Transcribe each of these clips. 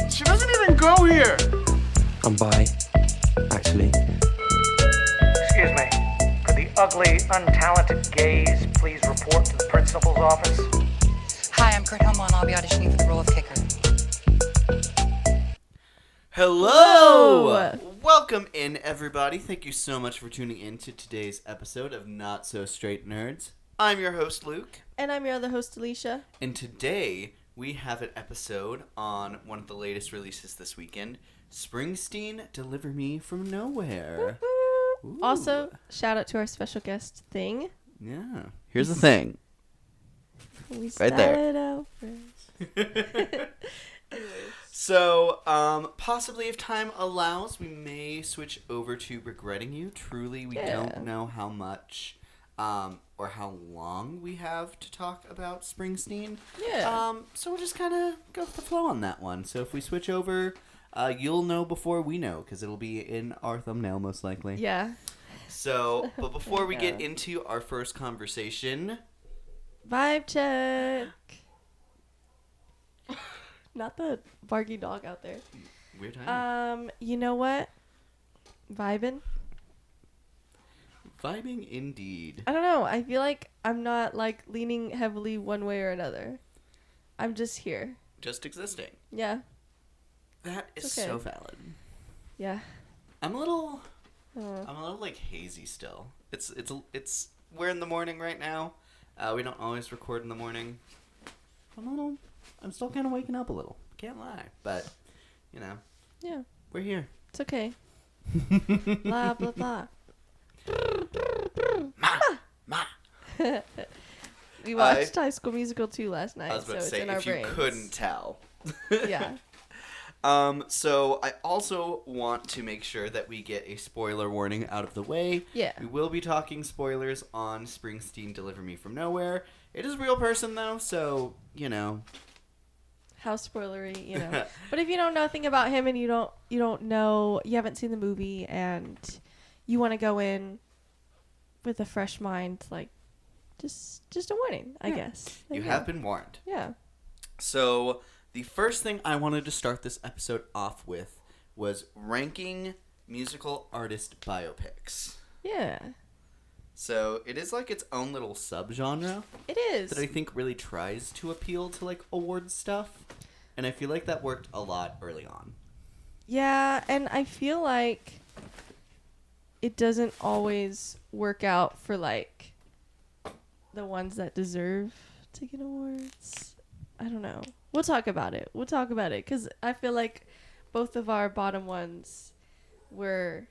She doesn't even go here. I'm bi, actually. Excuse me. Could the ugly, untalented gays please report to the principal's office? Hi, I'm Kurt Hummel, and I'll be auditioning for the role of kicker. Hello! Welcome in, everybody. Thank you so much for tuning in to today's episode of Not So Straight Nerds. I'm your host, Luke. And I'm your other host, Alicia. And today, we have an episode on one of the latest releases this weekend, Springsteen, Deliver Me From Nowhere. Ooh. Also, shout out to our special guest, Thing. Yeah. Here's the thing. We Right there. started out first. So, possibly if time allows, we may switch over to Regretting You. Truly, we don't know how much or how long we have to talk about Springsteen. Yeah. So we'll just kind of go with the flow on that one. So if we switch over, you'll know before we know, because it'll be in our thumbnail most likely. Yeah. So, but before we get into our first conversation... Vibe check. Not the barking dog out there. Weird timing. You know what? Vibing. Vibing indeed. I don't know. I feel like I'm not like leaning heavily one way or another. I'm just here. Just existing. Yeah. That is okay. so valid. Yeah. I'm a little like hazy still. It's we're in the morning right now. We don't always record in the morning. I'm still kind of waking up a little. Can't lie, but you know. Yeah. We're here. It's okay. Blah blah blah. Ma. We watched High School Musical 2 last night, I was about so to say it's in our if you brains. couldn't tell. Yeah. So I also want to make sure that we get a spoiler warning out of the way. Yeah. We will be talking spoilers on Springsteen, Deliver Me From Nowhere. It is a real person, though, so, you know. How spoilery, you know. But if you know nothing about him and you don't know, you haven't seen the movie and you want to go in with a fresh mind, like, just a warning, I guess. You have been warned. Yeah. So, the first thing I wanted to start this episode off with was ranking musical artist biopics. Yeah. So, it is like its own little subgenre. It is. That I think really tries to appeal to, like, awards stuff. And I feel like that worked a lot early on. Yeah, and I feel like it doesn't always work out for, like, the ones that deserve to get awards. I don't know. We'll talk about it. Because I feel like both of our bottom ones were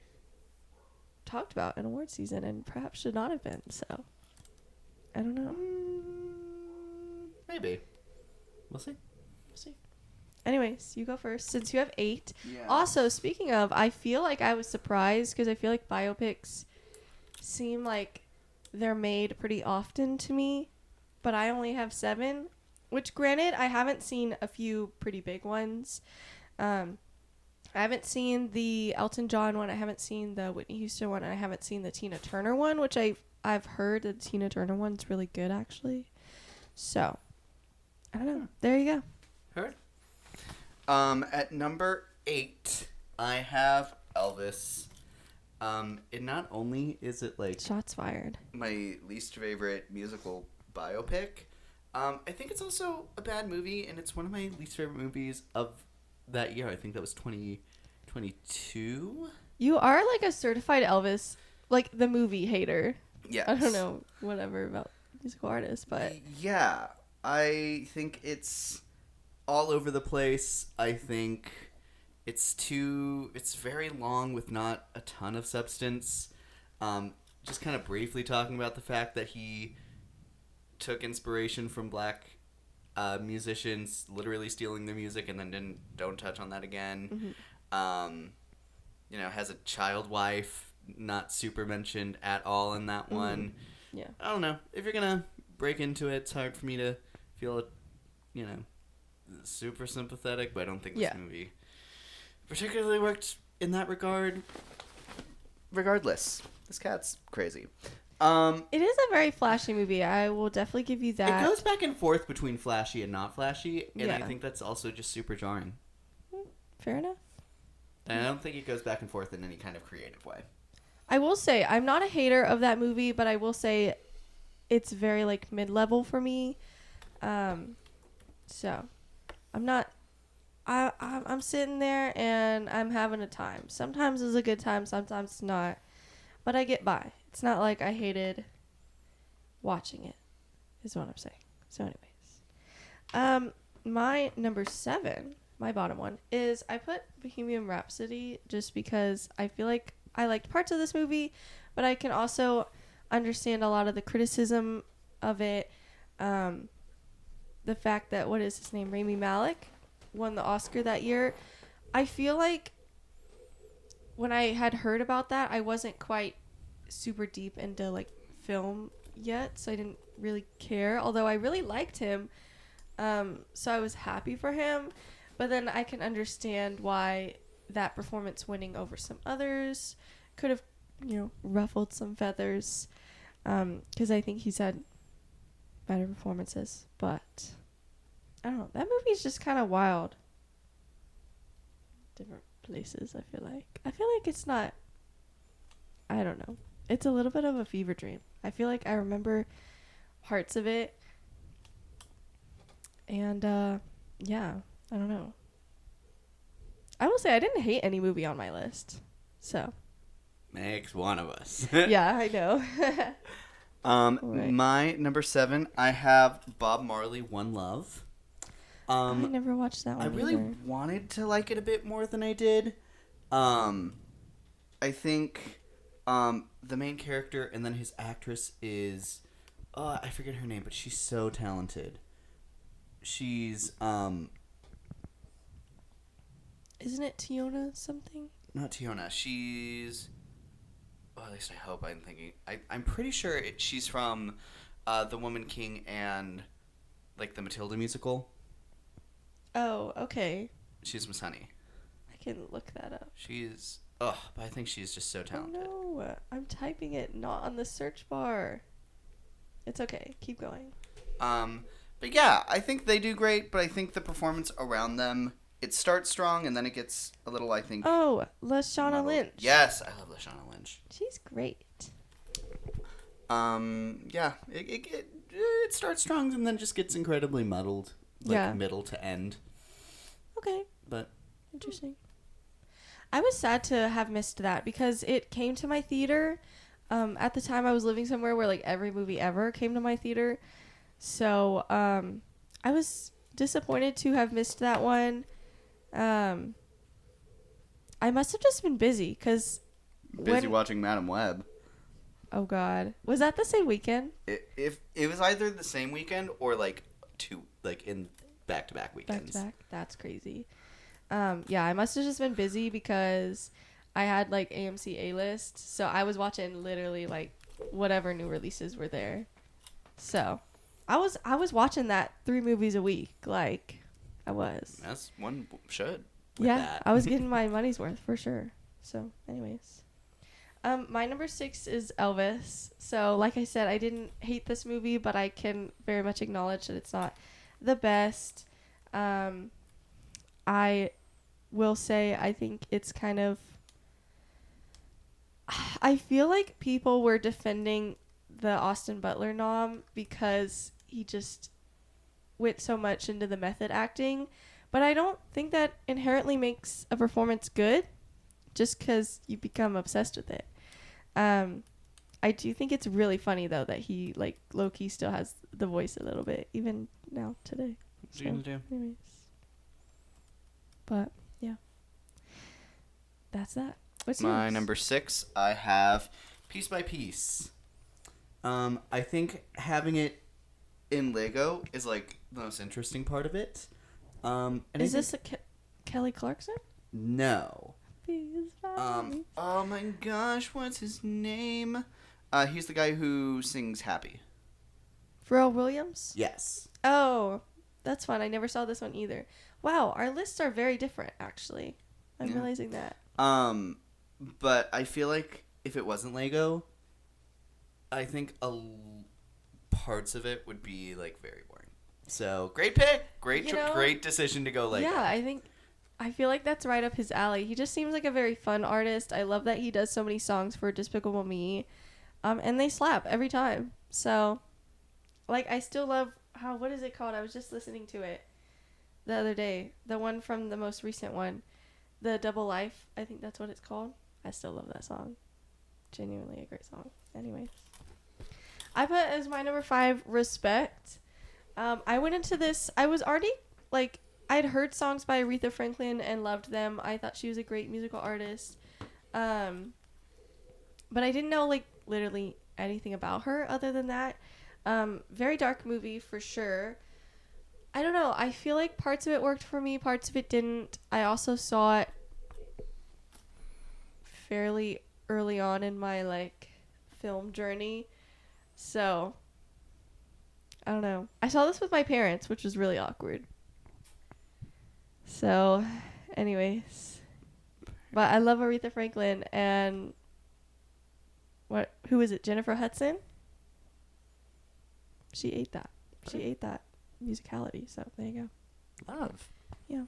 talked about in award season and perhaps should not have been. So, I don't know. Maybe. We'll see. Anyways, you go first since you have 8. Yeah. Also, speaking of, I feel like I was surprised because I feel like biopics seem like they're made pretty often to me, but I only have 7, which granted, I haven't seen a few pretty big ones. I haven't seen the Elton John one, I haven't seen the Whitney Houston one, and I haven't seen the Tina Turner one, which I've heard the Tina Turner one's really good, actually. So, I don't know. There you go. Heard. At number 8, I have Elvis. It not only is it like Shots fired. my least favorite musical biopic, I think it's also a bad movie, and it's one of my least favorite movies of that year. I think that was 2022. You are like a certified Elvis, like the movie hater. Yes. I don't know whatever about musical artists, but Yeah, I think it's all over the place. I think it's very long with not a ton of substance. Just kind of briefly talking about the fact that he took inspiration from black musicians, literally stealing their music, and then don't touch on that again. Mm-hmm. Has a child wife, not super mentioned at all in that one. Yeah. I don't know. If you're gonna break into it, it's hard for me to feel super sympathetic, but I don't think this movie particularly worked in that regard. Regardless, this cat's crazy. It is a very flashy movie. I will definitely give you that. It goes back and forth between flashy and not flashy, and I Yeah. think that's also just super jarring. Fair enough. And I don't think it goes back and forth in any kind of creative way. I will say I'm not a hater of that movie, but I will say it's very like mid-level for me. So I'm not. I'm sitting there and I'm having a time. Sometimes it's a good time, sometimes it's not. But I get by. It's not like I hated watching it, is what I'm saying. So, anyways, my number 7, my bottom one, is I put Bohemian Rhapsody just because I feel like I liked parts of this movie, but I can also understand a lot of the criticism of it. The fact that, what is his name, Rami Malek won the Oscar that year. I feel like when I had heard about that, I wasn't quite super deep into like film yet, so I didn't really care, although I really liked him. So I was happy for him, but then I can understand why that performance winning over some others could have, ruffled some feathers, because I think he's had better performances, but I don't know. That movie's just kind of wild. Different places, I feel like. I feel like it's not, I don't know. It's a little bit of a fever dream. I feel like I remember parts of it. And, yeah, I don't know. I will say I didn't hate any movie on my list. So. Makes one of us. Yeah, I know. Right. My number 7, I have Bob Marley, One Love. I never watched that one I really either. wanted to like it a bit more than I did. I think the main character and then his actress is I forget her name, but she's so talented. She's Isn't it Tiona something? not Tiona. She's at least I hope I'm thinking. I'm pretty sure she's from The Woman King and like the Matilda musical. Oh, okay. She's Miss Honey. I can look that up. She's but I think she's just so talented. Oh no, I'm typing it not on the search bar. It's okay. Keep going. But yeah, I think they do great, but I think the performance around them, it starts strong and then it gets a little, I think... Oh, Lashana muddled. Lynch. Yes, I love Lashana Lynch. She's great. Yeah, it starts strong and then just gets incredibly muddled. Like Yeah. middle to end. Okay. But... Interesting. I was sad to have missed that because it came to my theater. At the time I was living somewhere where like every movie ever came to my theater. So, I was disappointed to have missed that one. I must have just been busy because Busy watching Madam Web. Oh God, was that the same weekend? If it was either the same weekend or like two, like in back-to-back weekends. Back to back. That's crazy. Yeah, I must have just been busy because I had like AMC A-list, so I was watching literally like whatever new releases were there. So, I was watching that 3 movies a week, like I was. That's one should. With Yeah, that. I was getting my money's worth for sure. So, anyways. My number 6 is Elvis. So, like I said, I didn't hate this movie, but I can very much acknowledge that it's not the best. I will say I think it's kind of... I feel like people were defending the Austin Butler nom because he just went so much into the method acting. But I don't think that inherently makes a performance good just because you become obsessed with it. I do think it's really funny, though, that he, like, low-key still has the voice a little bit, even now, today. What are you gonna do? Anyways. But, yeah. That's that. What's My yours? number 6, I have Piece by Piece. I think having it in Lego is, like, the most interesting part of it. And Is this a Kelly Clarkson? No. Piece by piece. Oh my gosh, what's his name? He's the guy who sings Happy. Pharrell Williams? Yes. Oh, that's fun. I never saw this one either. Wow, our lists are very different, actually. I'm Yeah. realizing that. But I feel like if it wasn't Lego, I think parts of it would be like very boring. So great pick, great decision to go like. Yeah, I feel like that's right up his alley. He just seems like a very fun artist. I love that he does so many songs for Despicable Me, and they slap every time. So, like, I still love what is it called? I was just listening to it the other day. The one from the most recent one, the Double Life. I think that's what it's called. I still love that song. Genuinely a great song. Anyways, I put as my number 5 Respect. I went into this. I was already like. I'd heard songs by Aretha Franklin and loved them. I thought she was a great musical artist. But I didn't know, like, literally anything about her other than that. Very dark movie for sure. I don't know. I feel like parts of it worked for me, parts of it didn't. I also saw it fairly early on in my, like, film journey. So, I don't know. I saw this with my parents, which was really awkward. So, anyways, but I love Aretha Franklin and who is it? Jennifer Hudson? She ate that. She ate that musicality. So there you go. Love. Yeah.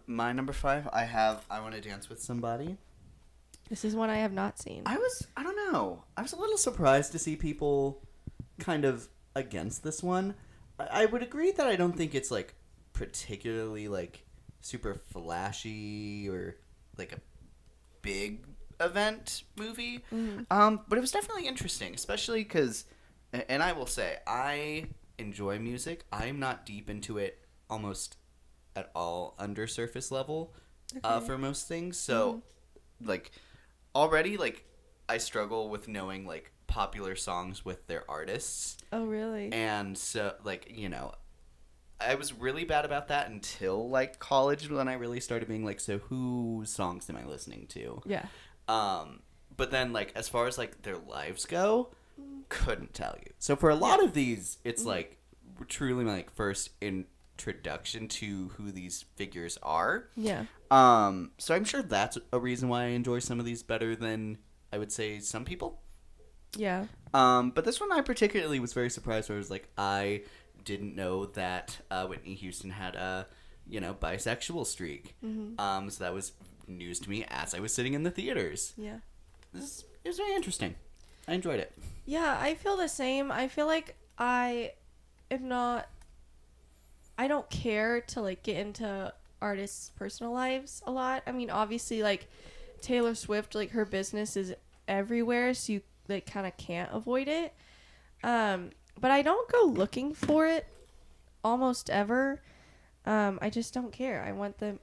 My number 5, I Want to Dance with Somebody. This is one I have not seen. I don't know. I was a little surprised to see people kind of against this one. I would agree that I don't think it's like particularly like super flashy or like a big event movie. But it was definitely interesting, especially because, and I will say, I enjoy music. I'm not deep into it almost at all, under surface level for most things. So like already like I struggle with knowing like popular songs with their artists. Oh, really? And so like, you know, I was really bad about that until like college when I really started being like, so whose songs am I listening to? Yeah. But then like as far as like their lives go, couldn't tell you. So for a lot of these, it's like truly my like first introduction to who these figures are. Yeah. So I'm sure that's a reason why I enjoy some of these better than I would say some people. Yeah. But this one I particularly was very surprised where I was like, I didn't know that Whitney Houston had a, bisexual streak. So that was news to me as I was sitting in the theaters. Yeah. It was very interesting. I enjoyed it. Yeah, I feel the same. I feel like I don't care to like get into artists' personal lives a lot. I mean, obviously like Taylor Swift, like her business is everywhere, so you like kind of can't avoid it. But I don't go looking for it almost ever. I just don't care. I want them.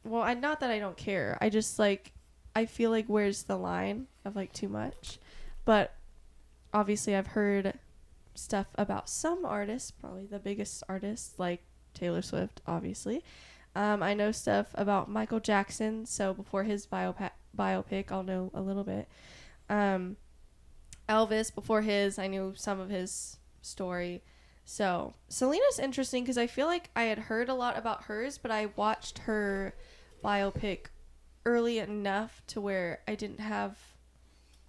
Well, not that I don't care. I just like, I feel like where's the line of like too much. But obviously I've heard stuff about some artists, probably the biggest artists like Taylor Swift, obviously. I know stuff about Michael Jackson. So before his biopic, I'll know a little bit. Elvis, before his, I knew some of his story. So Selena's interesting because I feel like I had heard a lot about hers, but I watched her biopic early enough to where I didn't have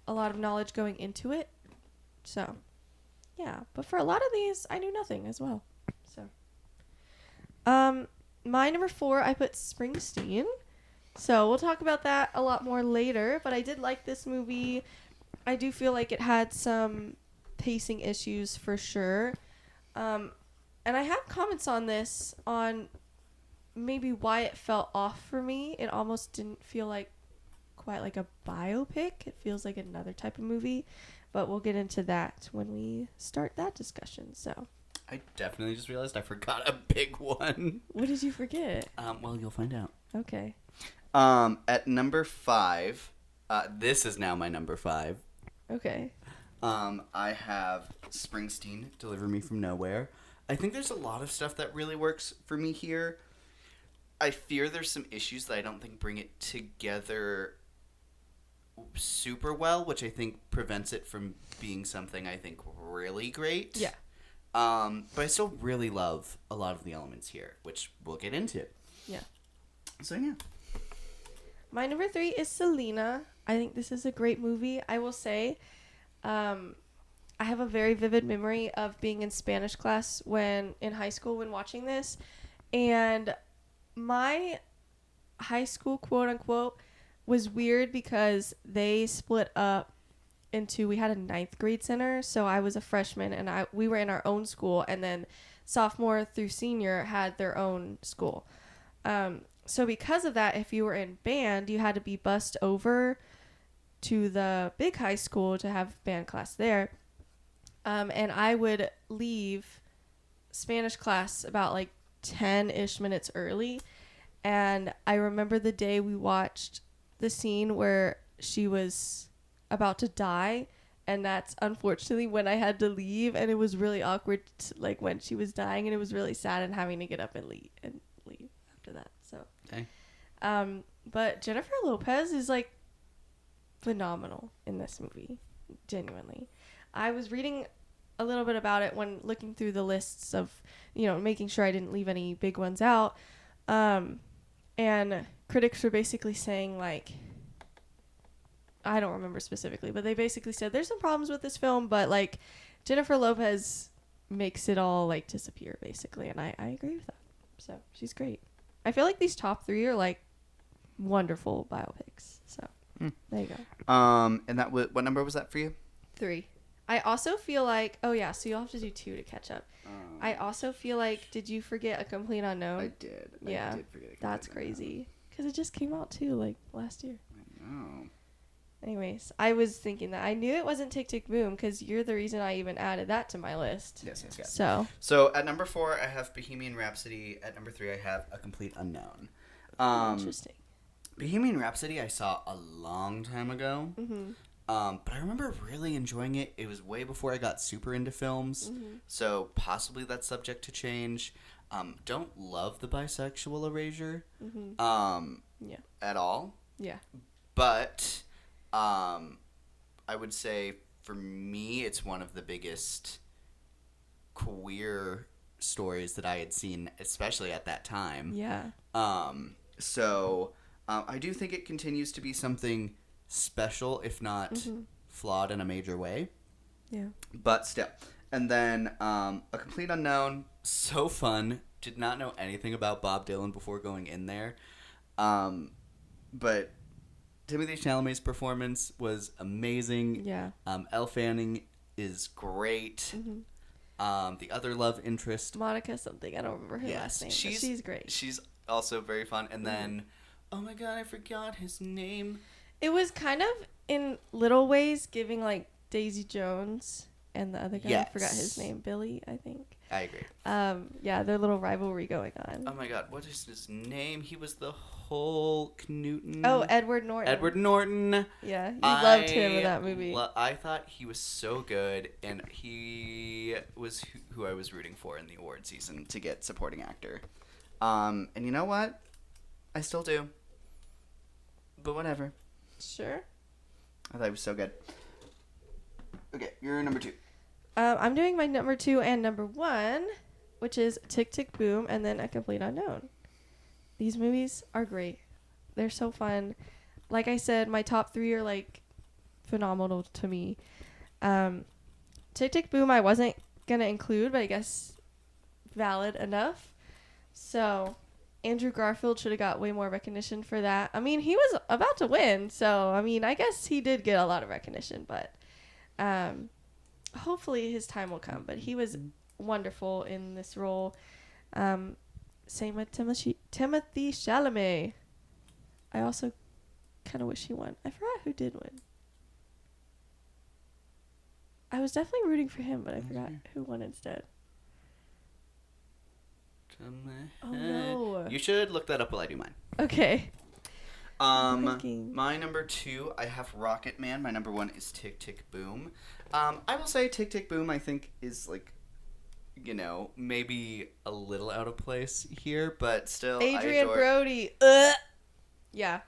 a lot of knowledge going into it. So, yeah. But for a lot of these, I knew nothing as well. So, my number 4, I put Springsteen. So we'll talk about that a lot more later, but I did like this movie. I do feel like it had some pacing issues for sure. And I have comments on this, on maybe why it felt off for me. It almost didn't feel like quite like a biopic. It feels like another type of movie, but we'll get into that when we start that discussion. So I definitely just realized I forgot a big one. what did you forget? Well, you'll find out. Okay. At number 5, this is now my number 5. Okay. I have Springsteen, Deliver Me From Nowhere. I think there's a lot of stuff that really works for me here. I fear there's some issues that I don't think bring it together super well, which I think prevents it from being something I think really great. Yeah. But I still really love a lot of the elements here, which we'll get into. Yeah. So, yeah. My number 3 is Selena. I think this is a great movie. I will say, I have a very vivid memory of being in Spanish class in high school when watching this. And my high school, quote unquote, was weird because they split up we had a 9th grade center. So I was a freshman and we were in our own school. And then sophomore through senior had their own school. So because of that, if you were in band, you had to be bussed over to the big high school to have band class there. And I would leave Spanish class about like 10-ish minutes early. And I remember the day we watched the scene where she was about to die. And that's unfortunately when I had to leave. And it was really awkward, like when she was dying. And it was really sad and having to get up and leave after that. So, Okay. But Jennifer Lopez is like phenomenal in this movie. Genuinely. I was reading a little bit about it when looking through the lists of, making sure I didn't leave any big ones out. And critics were basically saying, like, I don't remember specifically, but they basically said there's some problems with this film, but like Jennifer Lopez makes it all like disappear basically. And I agree with that. So she's great. I feel like these top 3 are like wonderful biopics. So there you go. And that what number was that for you? 3. I also feel like, so you'll have to do 2 to catch up. I also feel like, did you forget A Complete Unknown? I did. Yeah, I did forget that's crazy. Because it just came out too, like last year. I know. Anyways, I was thinking that. I knew it wasn't Tick, Tick, Boom because you're the reason I even added that to my list. Yes. So at number 4, I have Bohemian Rhapsody. At number 3, I have A Complete Unknown. Interesting. Bohemian Rhapsody I saw a long time ago. Mm-hmm. But I remember really enjoying it. It was way before I got super into films. Mm-hmm. So possibly that's subject to change. Don't love the bisexual erasure. Mm-hmm. At all. Yeah. But I would say for me it's one of the biggest queer stories that I had seen, especially at that time. Yeah. So I do think it continues to be something special, if not flawed in a major way. Yeah. But still. And then A Complete Unknown, so fun. Did not know anything about Bob Dylan before going in there. But Timothée Chalamet's performance was amazing. Yeah. Elle Fanning is great. Mm-hmm. The other love interest, Monica something. I don't remember her last name. She's great. She's also very fun. And then, oh my god, I forgot his name. It was kind of, in little ways, giving, like, Daisy Jones and the other guy. Yes. I forgot his name. Billy, I think. I agree. Yeah, their little rivalry going on. Oh my god, what is his name? He was the Hulk Newton. Oh, Edward Norton. Edward Norton. Yeah, you loved him in that movie. I thought he was so good, and he was who I was rooting for in the award season to get supporting actor. And you know what? I still do. But whatever. Sure. I thought he was so good. Okay, you're number 2. I'm doing my number 2 and number 1, which is Tick, Tick, Boom, and then A Complete Unknown. These movies are great. They're so fun. Like I said, my top 3 are, like, phenomenal to me. Tick, Tick, Boom I wasn't going to include, but I guess valid enough. So Andrew Garfield should have got way more recognition for that. I mean, he was about to win, so, I mean, I guess he did get a lot of recognition, but hopefully his time will come. But he was wonderful in this role. Same with Timothée Chalamet. I also kind of wish he won. I forgot who did win. I was definitely rooting for him, but I forgot who won instead. Oh no! You should look that up while I do mine. Okay. My number 2, I have Rocket Man. My number 1 is Tick, Tick, Boom. I will say Tick, Tick, Boom, I think is like, maybe a little out of place here, but still, Adrian Brody. Yeah.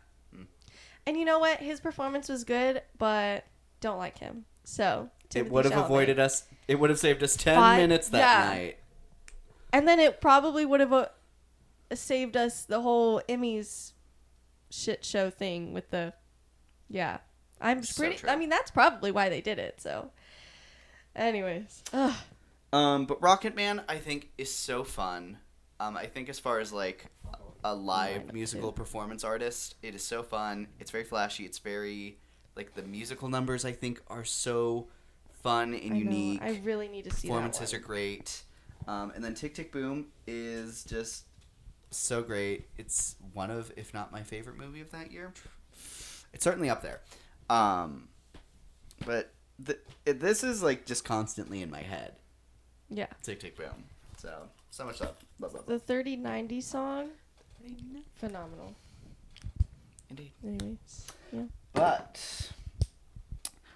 And you know what? His performance was good, but don't like him. So it would have avoided us. It would have saved us 10 minutes that night. And then it probably would have saved us the whole Emmys shit show thing with the, I'm So pretty. true. I mean, that's probably why they did it. So, anyways, ugh. But Rocket Man, I think, is so fun. I think as far as like a live Lineup, musical too. performance artist, it is so fun. It's very flashy. It's very like the musical numbers. I think are so fun and I unique. know. I really need to see that Performances one. are great. And then Tick Tick Boom is just so great. It's one of, if not my favorite movie of that year. It's certainly up there. But this is like just constantly in my head. Yeah. Tick Tick Boom. So much love. Love, love, The love. 3090 song, phenomenal. Indeed. Anyways, yeah. But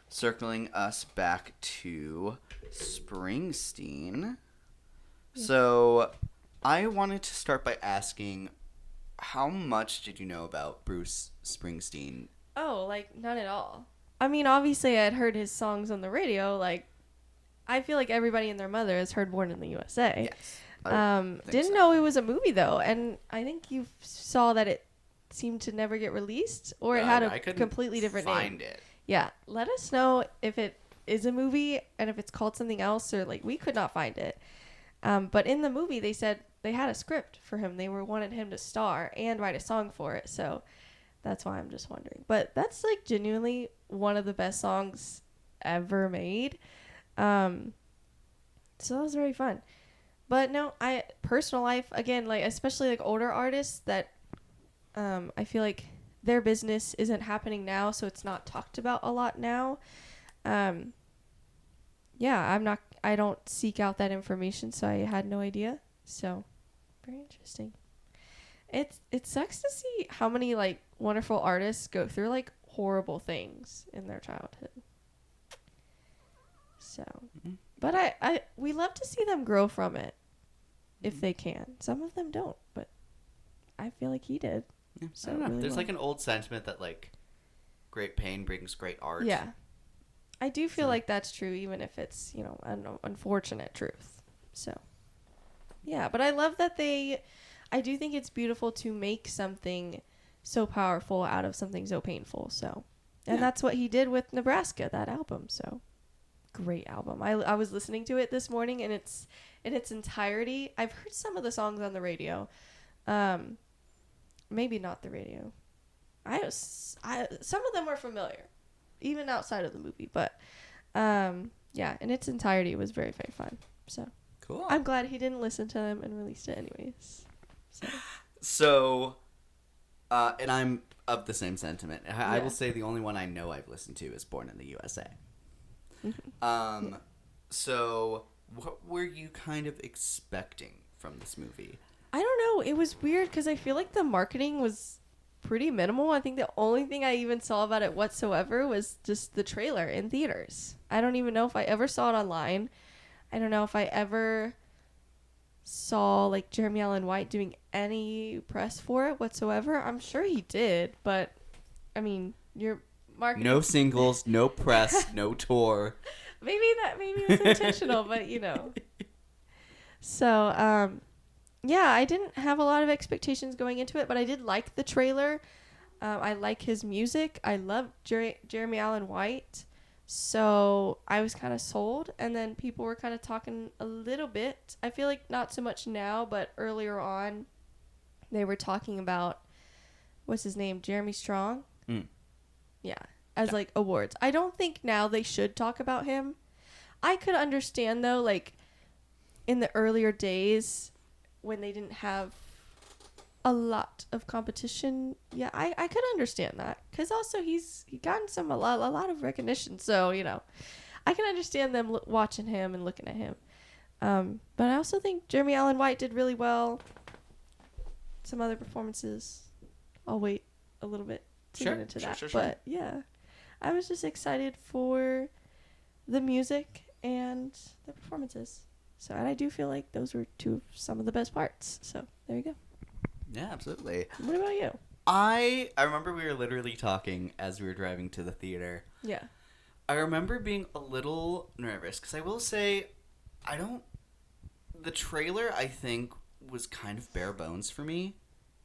circling us back to Springsteen. So I wanted to start by asking, how much did you know about Bruce Springsteen? Oh, like none at all. I mean, obviously, I had heard his songs on the radio. Like, I feel like everybody and their mother has heard "Born in the USA." Yes. I think Didn't so. know it was a movie though, and I think you saw that it seemed to never get released, or it had I a couldn't completely different find name. it. Yeah, let us know if it is a movie and if it's called something else, or like we could not find it. But in the movie, they said they had a script for him. They wanted him to star and write a song for it. So that's why I'm just wondering. But that's like genuinely one of the best songs ever made. So that was very fun. But no, personal life again, like especially like older artists that I feel like their business isn't happening now, so it's not talked about a lot now. Yeah, I don't seek out that information, so I had no idea. So, very interesting. It sucks to see how many like wonderful artists go through like horrible things in their childhood. So, but we love to see them grow from it if they can. Some of them don't, but I feel like he did. Yeah, So I don't know. really There's well. like an old sentiment that like great pain brings great art. Yeah. I do feel So- like that's true, even if it's, an unfortunate truth. So, yeah. But I love that I do think it's beautiful to make something so powerful out of something so painful. So, and Yeah. that's what he did with Nebraska, that album. So, great album. I was listening to it this morning, and it's in its entirety. I've heard some of the songs on the radio. Maybe not the radio. Some of them are familiar, even outside of the movie. But yeah, in its entirety, it was very, very fun. So Cool. I'm glad he didn't listen to them and released it anyways. So, and I'm of the same sentiment. I Yeah. will say the only one I know I've listened to is Born in the USA. So what were you kind of expecting from this movie? I don't know. It was weird because I feel like the marketing was pretty minimal. I think the only thing I even saw about it whatsoever was just the trailer in theaters. I don't even know if I ever saw it online. I don't know if I ever saw like Jeremy Allen White doing any press for it whatsoever. I'm sure he did, but I mean, your marketing. No singles, no press, no tour. Maybe it was intentional, but So, yeah, I didn't have a lot of expectations going into it, but I did like the trailer. I like his music. I love Jeremy Allen White. So I was kind of sold. And then people were kind of talking a little bit. I feel like not so much now, but earlier on, they were talking about, what's his name? Jeremy Strong? Mm. Yeah. As like awards. I don't think now they should talk about him. I could understand though, like in the earlier days when they didn't have a lot of competition. Yeah, I could understand that because also he gotten a lot of recognition. So I can understand them watching him and looking at him. But I also think Jeremy Allen White did really well. Some other performances, I'll wait a little bit to get into that. Sure. But yeah, I was just excited for the music and the performances. So, and I do feel like those were some of the best parts. So, there you go. Yeah, absolutely. What about you? I remember we were literally talking as we were driving to the theater. Yeah. I remember being a little nervous because I will say the trailer I think was kind of bare bones for me,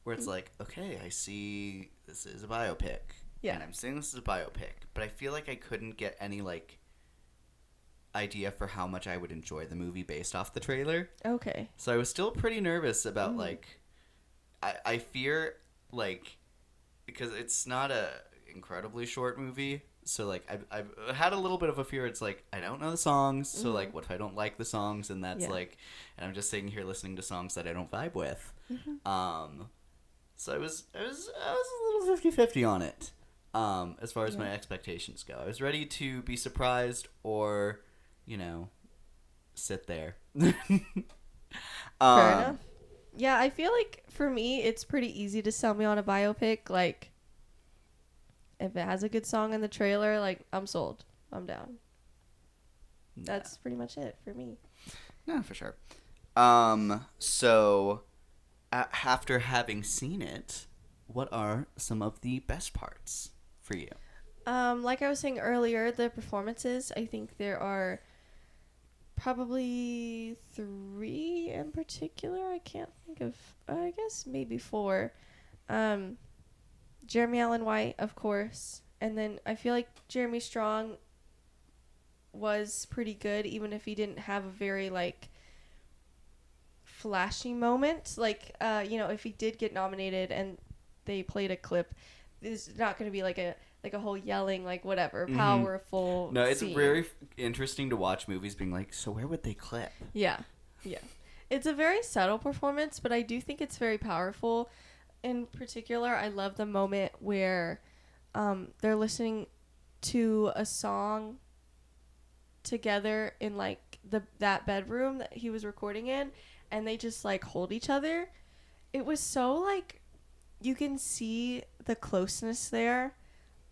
where it's like, okay, I see this is a biopic Yeah. And I'm saying this is a biopic, but I feel like I couldn't get any, like, idea for how much I would enjoy the movie based off the trailer. Okay. So I was still pretty nervous about, like, I fear, like, because it's not a incredibly short movie. So, like, I've had a little bit of a fear. It's like, I don't know the songs. So, like, what if I don't like the songs? And that's, like, and I'm just sitting here listening to songs that I don't vibe with. So I was a little 50-50 on it, as far as my expectations go. I was ready to be surprised or, you know, sit there. Fair enough. Yeah, I feel like for me, it's pretty easy to sell me on a biopic. Like, if it has a good song in the trailer, like, I'm sold. I'm down. That's pretty much it for me. No, for sure. So, after having seen it, what are some of the best parts for you? Like I was saying earlier, the performances, I think there are probably 3 in particular. I can't think of, I guess maybe 4. Jeremy Allen White, of course. And then I feel like Jeremy Strong was pretty good, even if he didn't have a very, like, flashy moment. Like, if he did get nominated and they played a clip, there's not going to be, like a whole yelling, like, whatever, powerful No, it's scene. very interesting to watch movies being like, so where would they clip? Yeah. It's a very subtle performance, but I do think it's very powerful. In particular, I love the moment where they're listening to a song together in, like, that bedroom that he was recording in, and they just, like, hold each other. It was so, like, you can see the closeness there,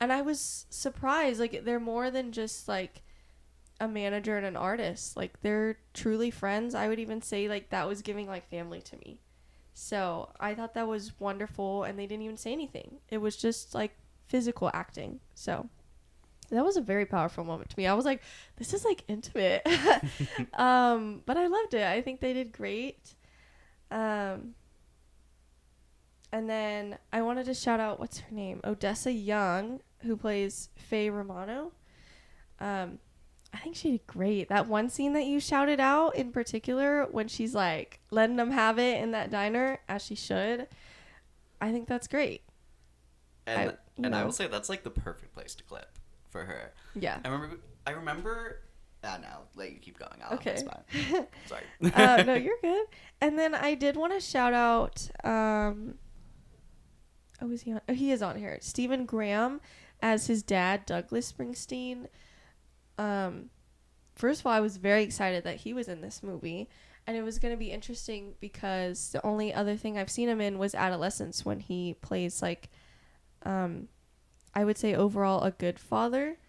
and I was surprised. Like, they're more than just, like, a manager and an artist. Like, they're truly friends. I would even say, like, that was giving, like, family to me. So I thought that was wonderful, and they didn't even say anything. It was just, like, physical acting. So that was a very powerful moment to me. I was like, this is, like, intimate. But I loved it. I think they did great. And then I wanted to shout out, what's her name? Odessa Young, who plays Faye Romano. I think she did great. That one scene that you shouted out in particular, when she's, like, letting them have it in that diner, as she should, I think that's great. And I will say that's, like, the perfect place to clip for her. Yeah. I remember. No, let you keep going. I'll Okay. Sorry. No, you're good. And then I did want to shout out. Is he on? Oh, he is on here. Stephen Graham as his dad, Douglas Springsteen. First of all, I was very excited that he was in this movie, and it was going to be interesting because the only other thing I've seen him in was Adolescence, when he plays, like, I would say overall a good father,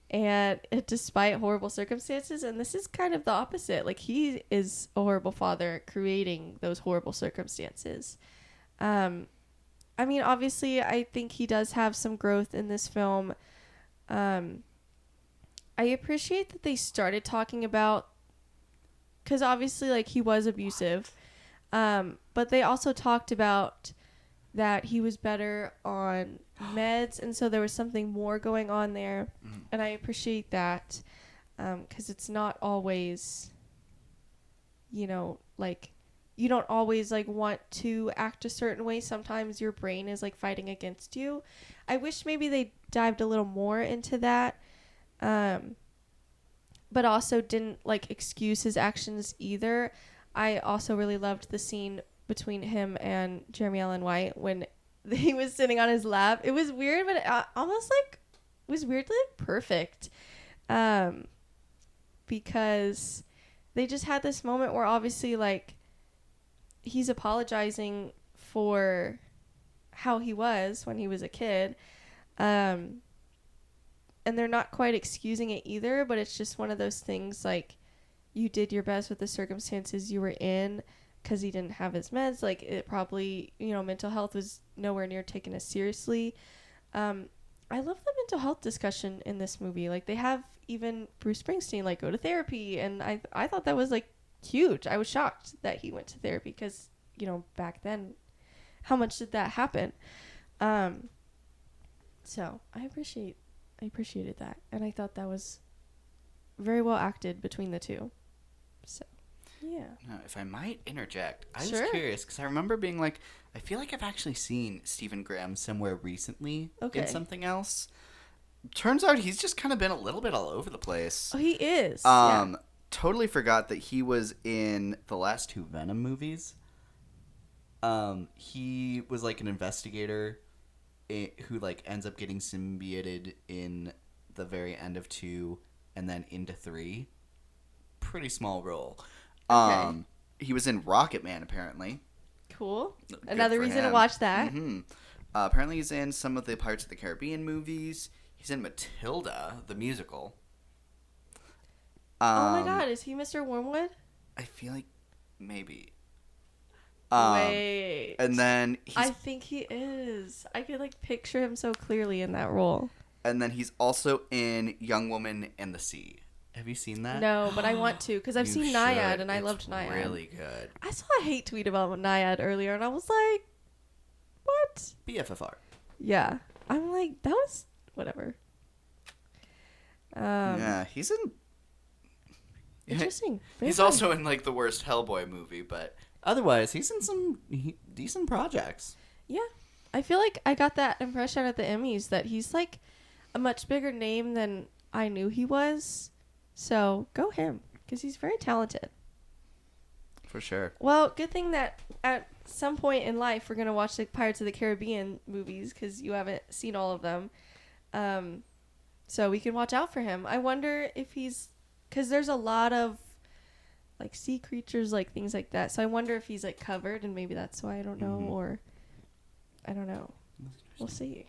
and despite horrible circumstances. And this is kind of the opposite. Like, he is a horrible father creating those horrible circumstances. I mean, obviously, I think he does have some growth in this film. I appreciate that they started talking about, because obviously, like, he was abusive, but they also talked about that he was better on meds, and so there was something more going on there, and I appreciate that, because it's not always, like, you don't always, like, want to act a certain way. Sometimes your brain is, like, fighting against you. I wish maybe they dived a little more into that, but also didn't, like, excuse his actions either. I also really loved the scene between him and Jeremy Allen White when he was sitting on his lap. It was weird, but it almost, like, was weirdly, like, perfect, because they just had this moment where obviously, like, he's apologizing for how he was when he was a kid, and they're not quite excusing it either, but it's just one of those things, like, you did your best with the circumstances you were in, because he didn't have his meds. Like, it probably, mental health was nowhere near taken as seriously. I love the mental health discussion in this movie. Like, they have even Bruce Springsteen, like, go to therapy, and I thought that was, like, huge. I was shocked that he went to therapy, because, back then, how much did that happen? So I appreciated that, and I thought that was very well acted between the two. So, yeah. Now, if I might interject, I Sure. was curious because I remember being like, I feel like I've actually seen Stephen Graham somewhere recently Okay. in something else. Turns out he's just kind of been a little bit all over the place. Oh, he is. Yeah. Totally forgot that he was in the last 2 Venom movies. He was like an investigator who like ends up getting symbioted in the very end of 2 and then into 3. Pretty small role. Okay. He was in Rocket Man apparently. Cool. Good Another for reason to him. watch that. Mm-hmm. Apparently he's in some of the Pirates of the Caribbean movies. He's in Matilda, the musical. Oh my God, is he Mr. Wormwood? I feel like maybe. Wait. And then I think he is. I could like picture him so clearly in that role. and then he's also in Young Woman and the Sea. Have you seen that? No, but I want to because I've You seen Naiad should. and I It's loved Naiad. Really good. I saw a hate tweet about Naiad earlier and I was like, what? BFFR. Yeah. I'm like, that was whatever. Yeah, he's in. Interesting. Very He's fun. also in like the worst Hellboy movie, but otherwise he's in some decent projects. Yeah. I feel like I got that impression at the Emmys that he's like a much bigger name than I knew he was. So go him because he's very talented. For sure. Well, good thing that at some point in life we're going to watch the Pirates of the Caribbean movies because you haven't seen all of them. So we can watch out for him. I wonder if he's... Because there's a lot of like sea creatures, like things like that. So I wonder if he's like covered and maybe that's why I don't know or... I don't know. We'll see.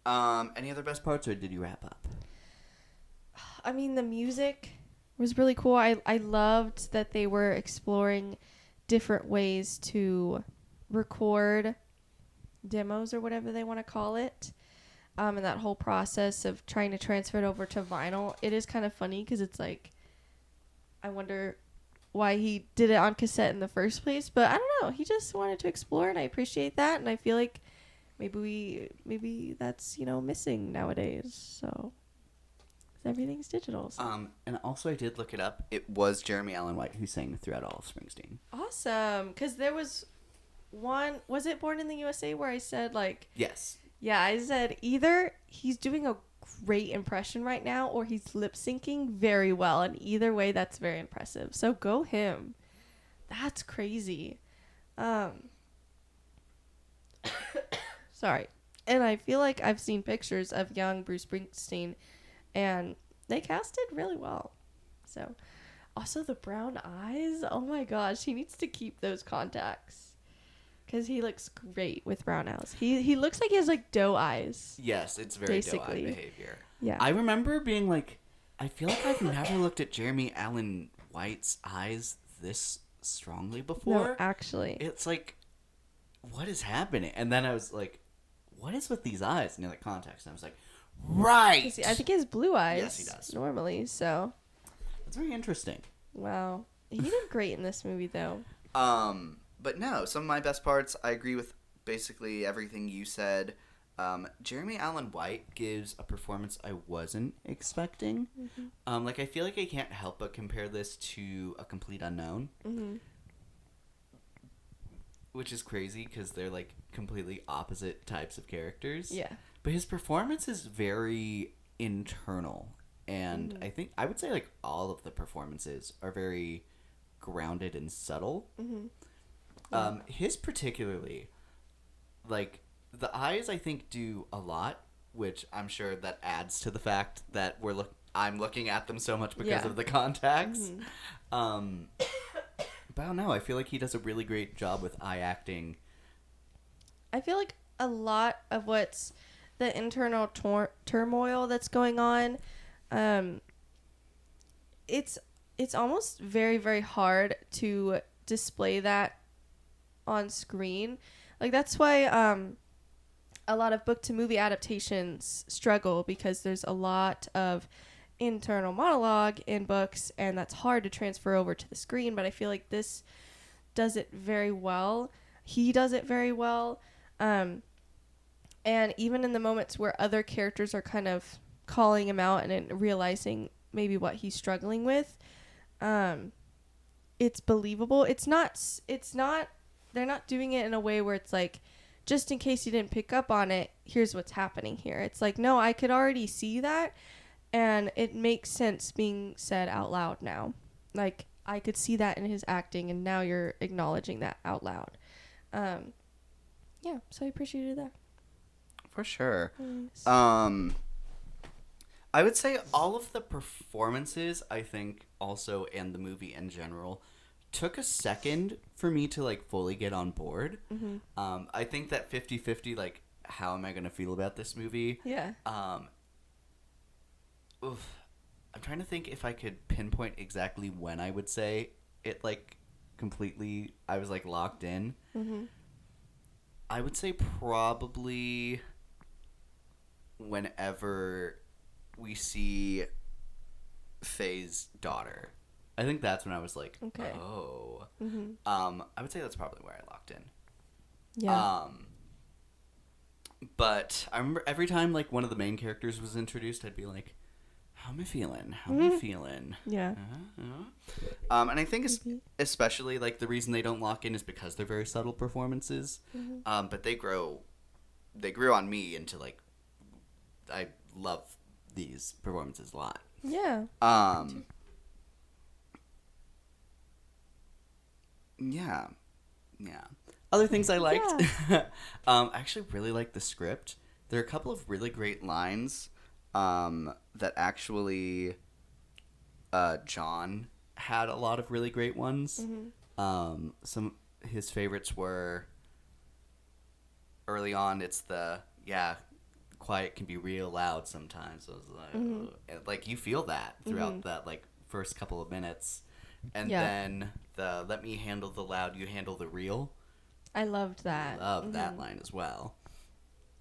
Any other best parts or did you wrap up? I mean, the music was really cool. I loved that they were exploring different ways to record demos or whatever they want to call it. And that whole process of trying to transfer it over to vinyl. It is kind of funny because it's like, I wonder why he did it on cassette in the first place. But I don't know. He just wanted to explore and I appreciate that. And I feel like maybe that's, missing nowadays. So... everything's digital. So. And also I did look it up. It was Jeremy Allen White who sang throughout all of Springsteen. Awesome. Because there was one... Was it Born in the USA where I said, like... Yes. Yeah, I said either he's doing a great impression right now or he's lip-syncing very well. And either way, that's very impressive. So go him. That's crazy. Sorry. And I feel like I've seen pictures of young Bruce Springsteen... and they casted really well. So, also the brown eyes. Oh my gosh, he needs to keep those contacts because he looks great with brown eyes. He looks like he has like doe eyes. Yes, it's very Basically. doe-eyed behavior. Yeah. I remember being like, I feel like I've never looked at Jeremy Allen White's eyes this strongly before. No, actually. It's like, what is happening? And then I was like, what is with these eyes? And in the context, and I was like, right. I think he has blue eyes. Yes, he does. Normally, so. It's very interesting. Wow. He did great in this movie, though. But no, some of my best parts, I agree with basically everything you said. Jeremy Allen White gives a performance I wasn't expecting. Mm-hmm. I feel like I can't help but compare this to A Complete Unknown. Mm-hmm. Which is crazy because they're like completely opposite types of characters. Yeah. But his performance is very internal. And I think, I would say like all of the performances are very grounded and subtle. Mm-hmm. Yeah. His particularly, like, the eyes I think do a lot, which I'm sure that adds to the fact that I'm looking at them so much because of the contacts. Mm-hmm. But I don't know, I feel like he does a really great job with eye acting. I feel like a lot of what's the internal turmoil that's going on, it's almost very, very hard to display that on screen. Like, that's why a lot of book to movie adaptations struggle, because there's a lot of internal monologue in books, and that's hard to transfer over to the screen. But I feel like this does it very well. He does it very well. And even in the moments where other characters are kind of calling him out and then realizing maybe what he's struggling with, it's believable. It's not, they're not doing it in a way where it's like, just in case you didn't pick up on it, here's what's happening here. It's like, no, I could already see that, and it makes sense being said out loud now. Like, I could see that in his acting, and now you're acknowledging that out loud. Yeah, so I appreciated that. For sure. Nice. I would say all of the performances, I think, also, and the movie in general, took a second for me to, like, fully get on board. Mm-hmm. I think that 50-50, like, how am I going to feel about this movie? Yeah. I'm trying to think if I could pinpoint exactly when I would say it, like, completely, I was, like, locked in. Mm-hmm. I would say probably whenever we see Faye's daughter. I think that's when I was like, Okay. oh. Mm-hmm. I would say that's probably where I locked in. Yeah. But I remember every time, like, one of the main characters was introduced, I'd be like, how am I feeling? How am I feeling? Yeah. And I think especially, like, the reason they don't lock in is because they're very subtle performances. Mm-hmm. But they grew on me into, like, I love these performances a lot. Yeah. Yeah. Other things I liked. Yeah. I actually really liked the script. There are a couple of really great lines that actually John had a lot of really great ones. Mm-hmm. Some his favorites were early on. It's the quiet can be real loud sometimes. I was like, like you feel that throughout that like first couple of minutes, and then the let me handle the loud, you handle the real. I loved that. Love that line as well.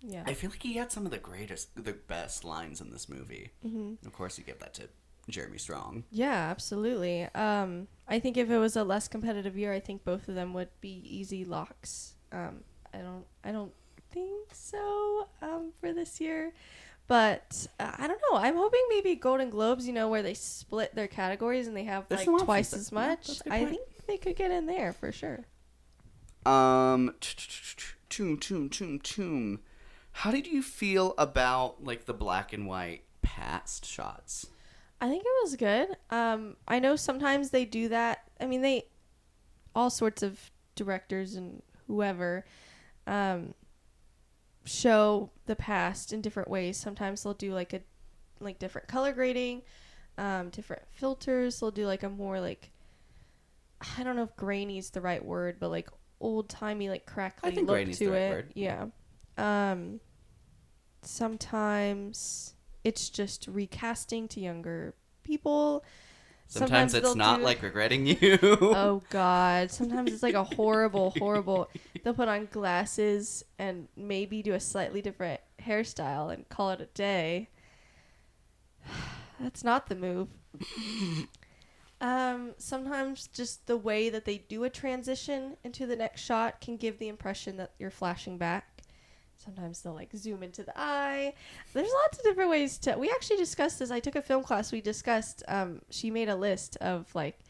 Yeah. I feel like he had some of the best lines in this movie. Mm-hmm. Of course, you give that to Jeremy Strong. Yeah, absolutely. I think if it was a less competitive year, I think both of them would be easy locks. I don't think so for this year, but I don't know. I'm hoping maybe Golden Globes, where they split their categories and they have There's like some twice options as there. Yeah, much. that's a good I point. think they could get in there for sure. Toom. How did you feel about like the black and white past shots? I think it was good. I know sometimes they do that. I mean, all sorts of directors and whoever, show the past in different ways. Sometimes they'll do like different color grading, different filters. They'll do like a more like, I don't know if grainy is the right word, but like old timey, like crackly I think look grainy's to the right it. word. Yeah. Sometimes it's just recasting to younger people. Sometimes it's they'll not do- like regretting you. Oh God! Sometimes it's like a horrible. They'll put on glasses and maybe do a slightly different hairstyle and call it a day. That's not the move. Sometimes just the way that they do a transition into the next shot can give the impression that you're flashing back. Sometimes they'll like zoom into the eye. There's lots of different ways to. We actually discussed this. I took a film class. We discussed. She made a list of like,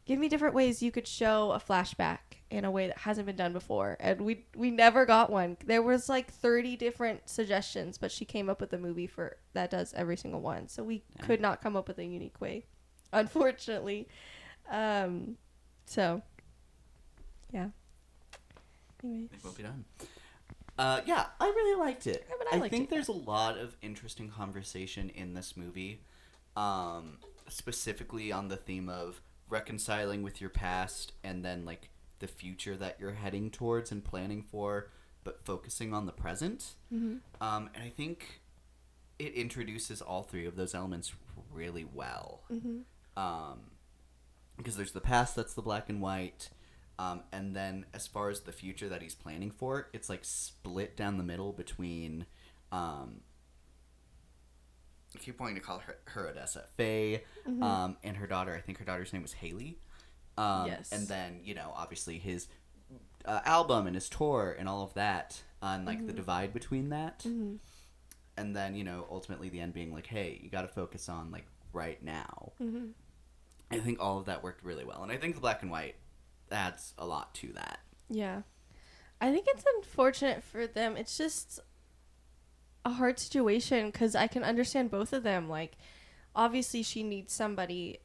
give me different ways you could show a flashback in a way that hasn't been done before, and we never got one. There was like 30 different suggestions, but she came up with a movie that does every single one. So we could not come up with a unique way, unfortunately. So yeah. Anyways. It will be done. Yeah, I really liked it. Yeah, but I liked think it, there's a lot of interesting conversation in this movie, specifically on the theme of reconciling with your past and then like the future that you're heading towards and planning for, but focusing on the present. Mm-hmm. And I think it introduces all three of those elements really well. Mm-hmm. Because there's the past, that's the black and white. And then as far as the future that he's planning for, it's like split down the middle between, I keep wanting to call her Odessa, Faye, and her daughter. I think her daughter's name was Haley. Yes. And then, obviously his album and his tour and all of that. on like the divide between that. Mm-hmm. And then, you know, ultimately the end being like, hey, you got to focus on like right now. Mm-hmm. I think all of that worked really well. And I think the black and white adds a lot to that. Yeah. I think it's unfortunate for them. It's just a hard situation because I can understand both of them. Like, obviously she needs somebody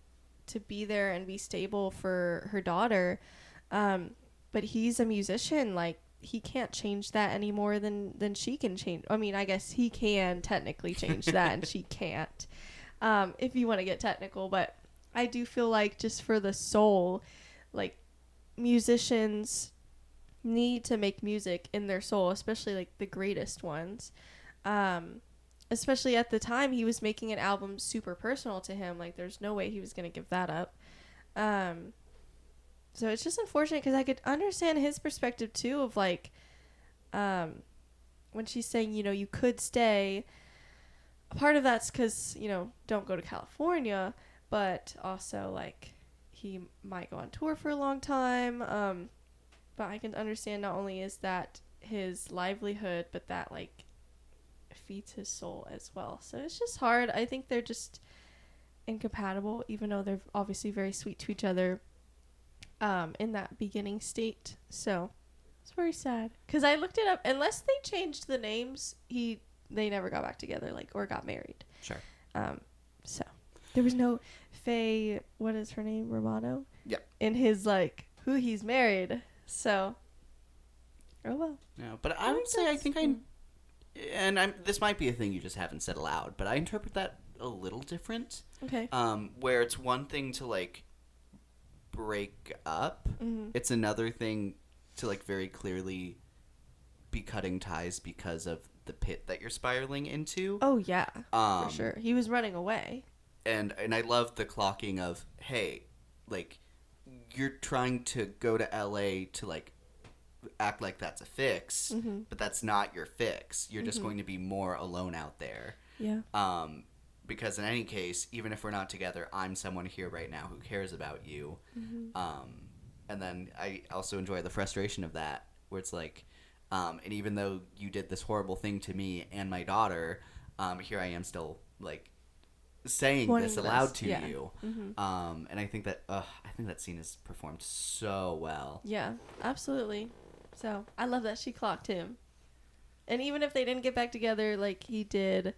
to be there and be stable for her daughter. But he's a musician. Like, he can't change that any more than she can change. I mean, I guess he can technically change that and she can't, if you want to get technical. But I do feel like just for the soul, like, musicians need to make music in their soul, especially like the greatest ones. Especially at the time, he was making an album super personal to him. Like, there's no way he was going to give that up. So it's just unfortunate because I could understand his perspective too of like, when she's saying, you know, you could stay. Part of that's because, you know, don't go to California, but also like he might go on tour for a long time. But I can understand not only is that his livelihood, but that like feeds his soul as well. So it's just hard. I think they're just incompatible, even though they're obviously very sweet to each other. In that beginning state. So it's very sad because I looked it up. Unless they changed the names, they never got back together, like, or got married. Sure. So there was no Faye, what is her name, Romano? Yep. In his like who he's married. So oh well. No, but I would say I think this might be a thing you just haven't said aloud, but I interpret that a little different. Okay. Where it's one thing to like break up, it's another thing to like very clearly be cutting ties because of the pit that you're spiraling into. Oh yeah, for sure. He was running away. And I love the clocking of, hey, like, you're trying to go to LA to like act like that's a fix, but that's not your fix. You're just going to be more alone out there. Yeah. Because in any case, even if we're not together, I'm someone here right now who cares about you. And then I also enjoy the frustration of that, where it's like, and even though you did this horrible thing to me and my daughter, here I am still like saying this aloud to you. And I think that scene is performed so well. Yeah, absolutely. So I love that she clocked him. And even if they didn't get back together, like, he did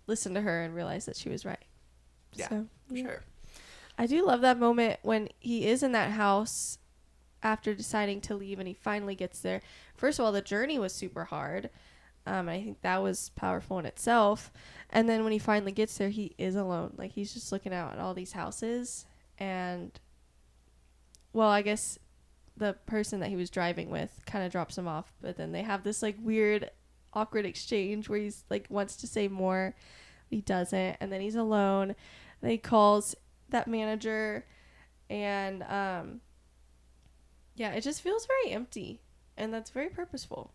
listen to her and realize that she was right. Yeah, so, yeah. sure. I do love that moment when he is in that house after deciding to leave and he finally gets there. First of all, the journey was super hard. I think that was powerful in itself. And then when he finally gets there, he is alone. Like, he's just looking out at all these houses. And, well, I guess the person that he was driving with kind of drops him off. But then they have this, like, weird, awkward exchange where he's, like, wants to say more. But he doesn't. And then he's alone. And he calls that manager. And, yeah, it just feels very empty. And that's very purposeful.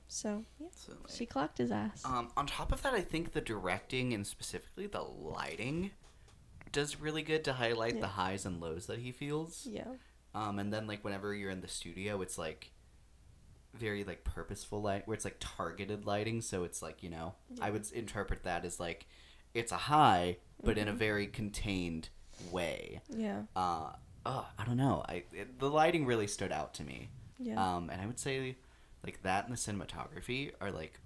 So, yeah, Absolutely. She clocked his ass. On top of that, I think the directing and specifically the lighting does really good to highlight the highs and lows that he feels. Yeah. And then, like, whenever you're in the studio, it's, like, very, like, purposeful light, where it's, like, targeted lighting. So it's, like, you know, I would interpret that as, like, it's a high, but in a very contained way. Yeah. I don't know. The lighting really stood out to me. Yeah. And I would say, like, that and the cinematography are, like,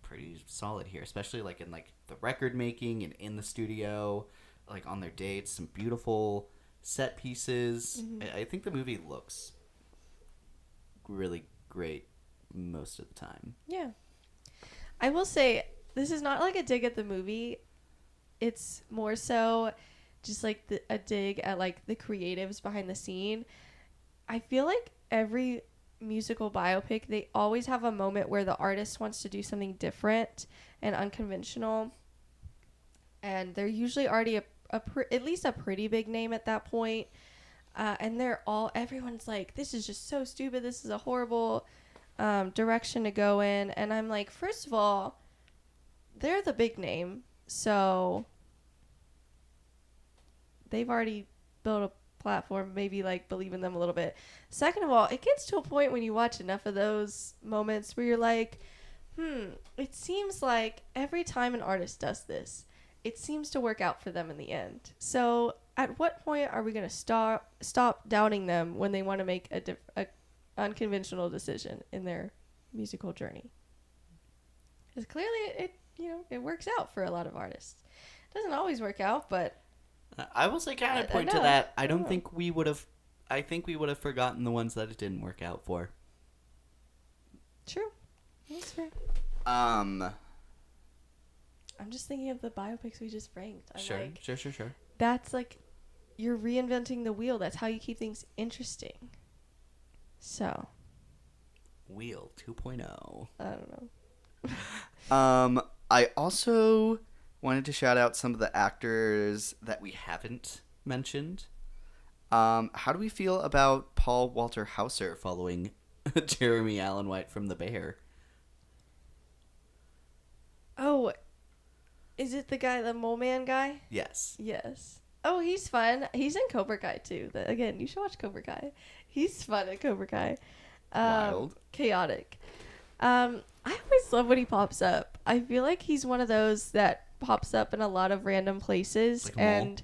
pretty solid here, especially, like, in, like, the record making and in the studio, like, on their dates, some beautiful set pieces. I think the movie looks really great most of the time. Yeah. I will say, this is not like a dig at the movie. It's more so just like a dig at, like, the creatives behind the scene. I feel like every musical biopic, they always have a moment where the artist wants to do something different and unconventional, and they're usually already at least a pretty big name at that point, and everyone's like, this is just so stupid, this is a horrible direction to go in. And I'm like, first of all, they're the big name, so they've already built a platform, maybe like believe in them a little bit. Second of all, it gets to a point when you watch enough of those moments where you're like, it seems like every time an artist does this, it seems to work out for them in the end. So at what point are we going to stop doubting them when they want to make a unconventional decision in their musical journey? Because clearly it works out for a lot of artists. It doesn't always work out, but I will say counterpoint to that. I don't think we would have. I think we would have forgotten the ones that it didn't work out for. True. That's fair. I'm just thinking of the biopics we just ranked. Sure. That's like, you're reinventing the wheel. That's how you keep things interesting. So. Wheel 2.0. I don't know. I also wanted to shout out some of the actors that we haven't mentioned. How do we feel about Paul Walter Hauser following Jeremy Allen White from The Bear? Oh, is it the Mole Man guy? Yes. Yes. Oh, he's fun. He's in Cobra Kai too. Again, you should watch Cobra Kai. He's fun at Cobra Kai. Wild. Chaotic. I always love when he pops up. I feel like he's one of those that pops up in a lot of random places, like and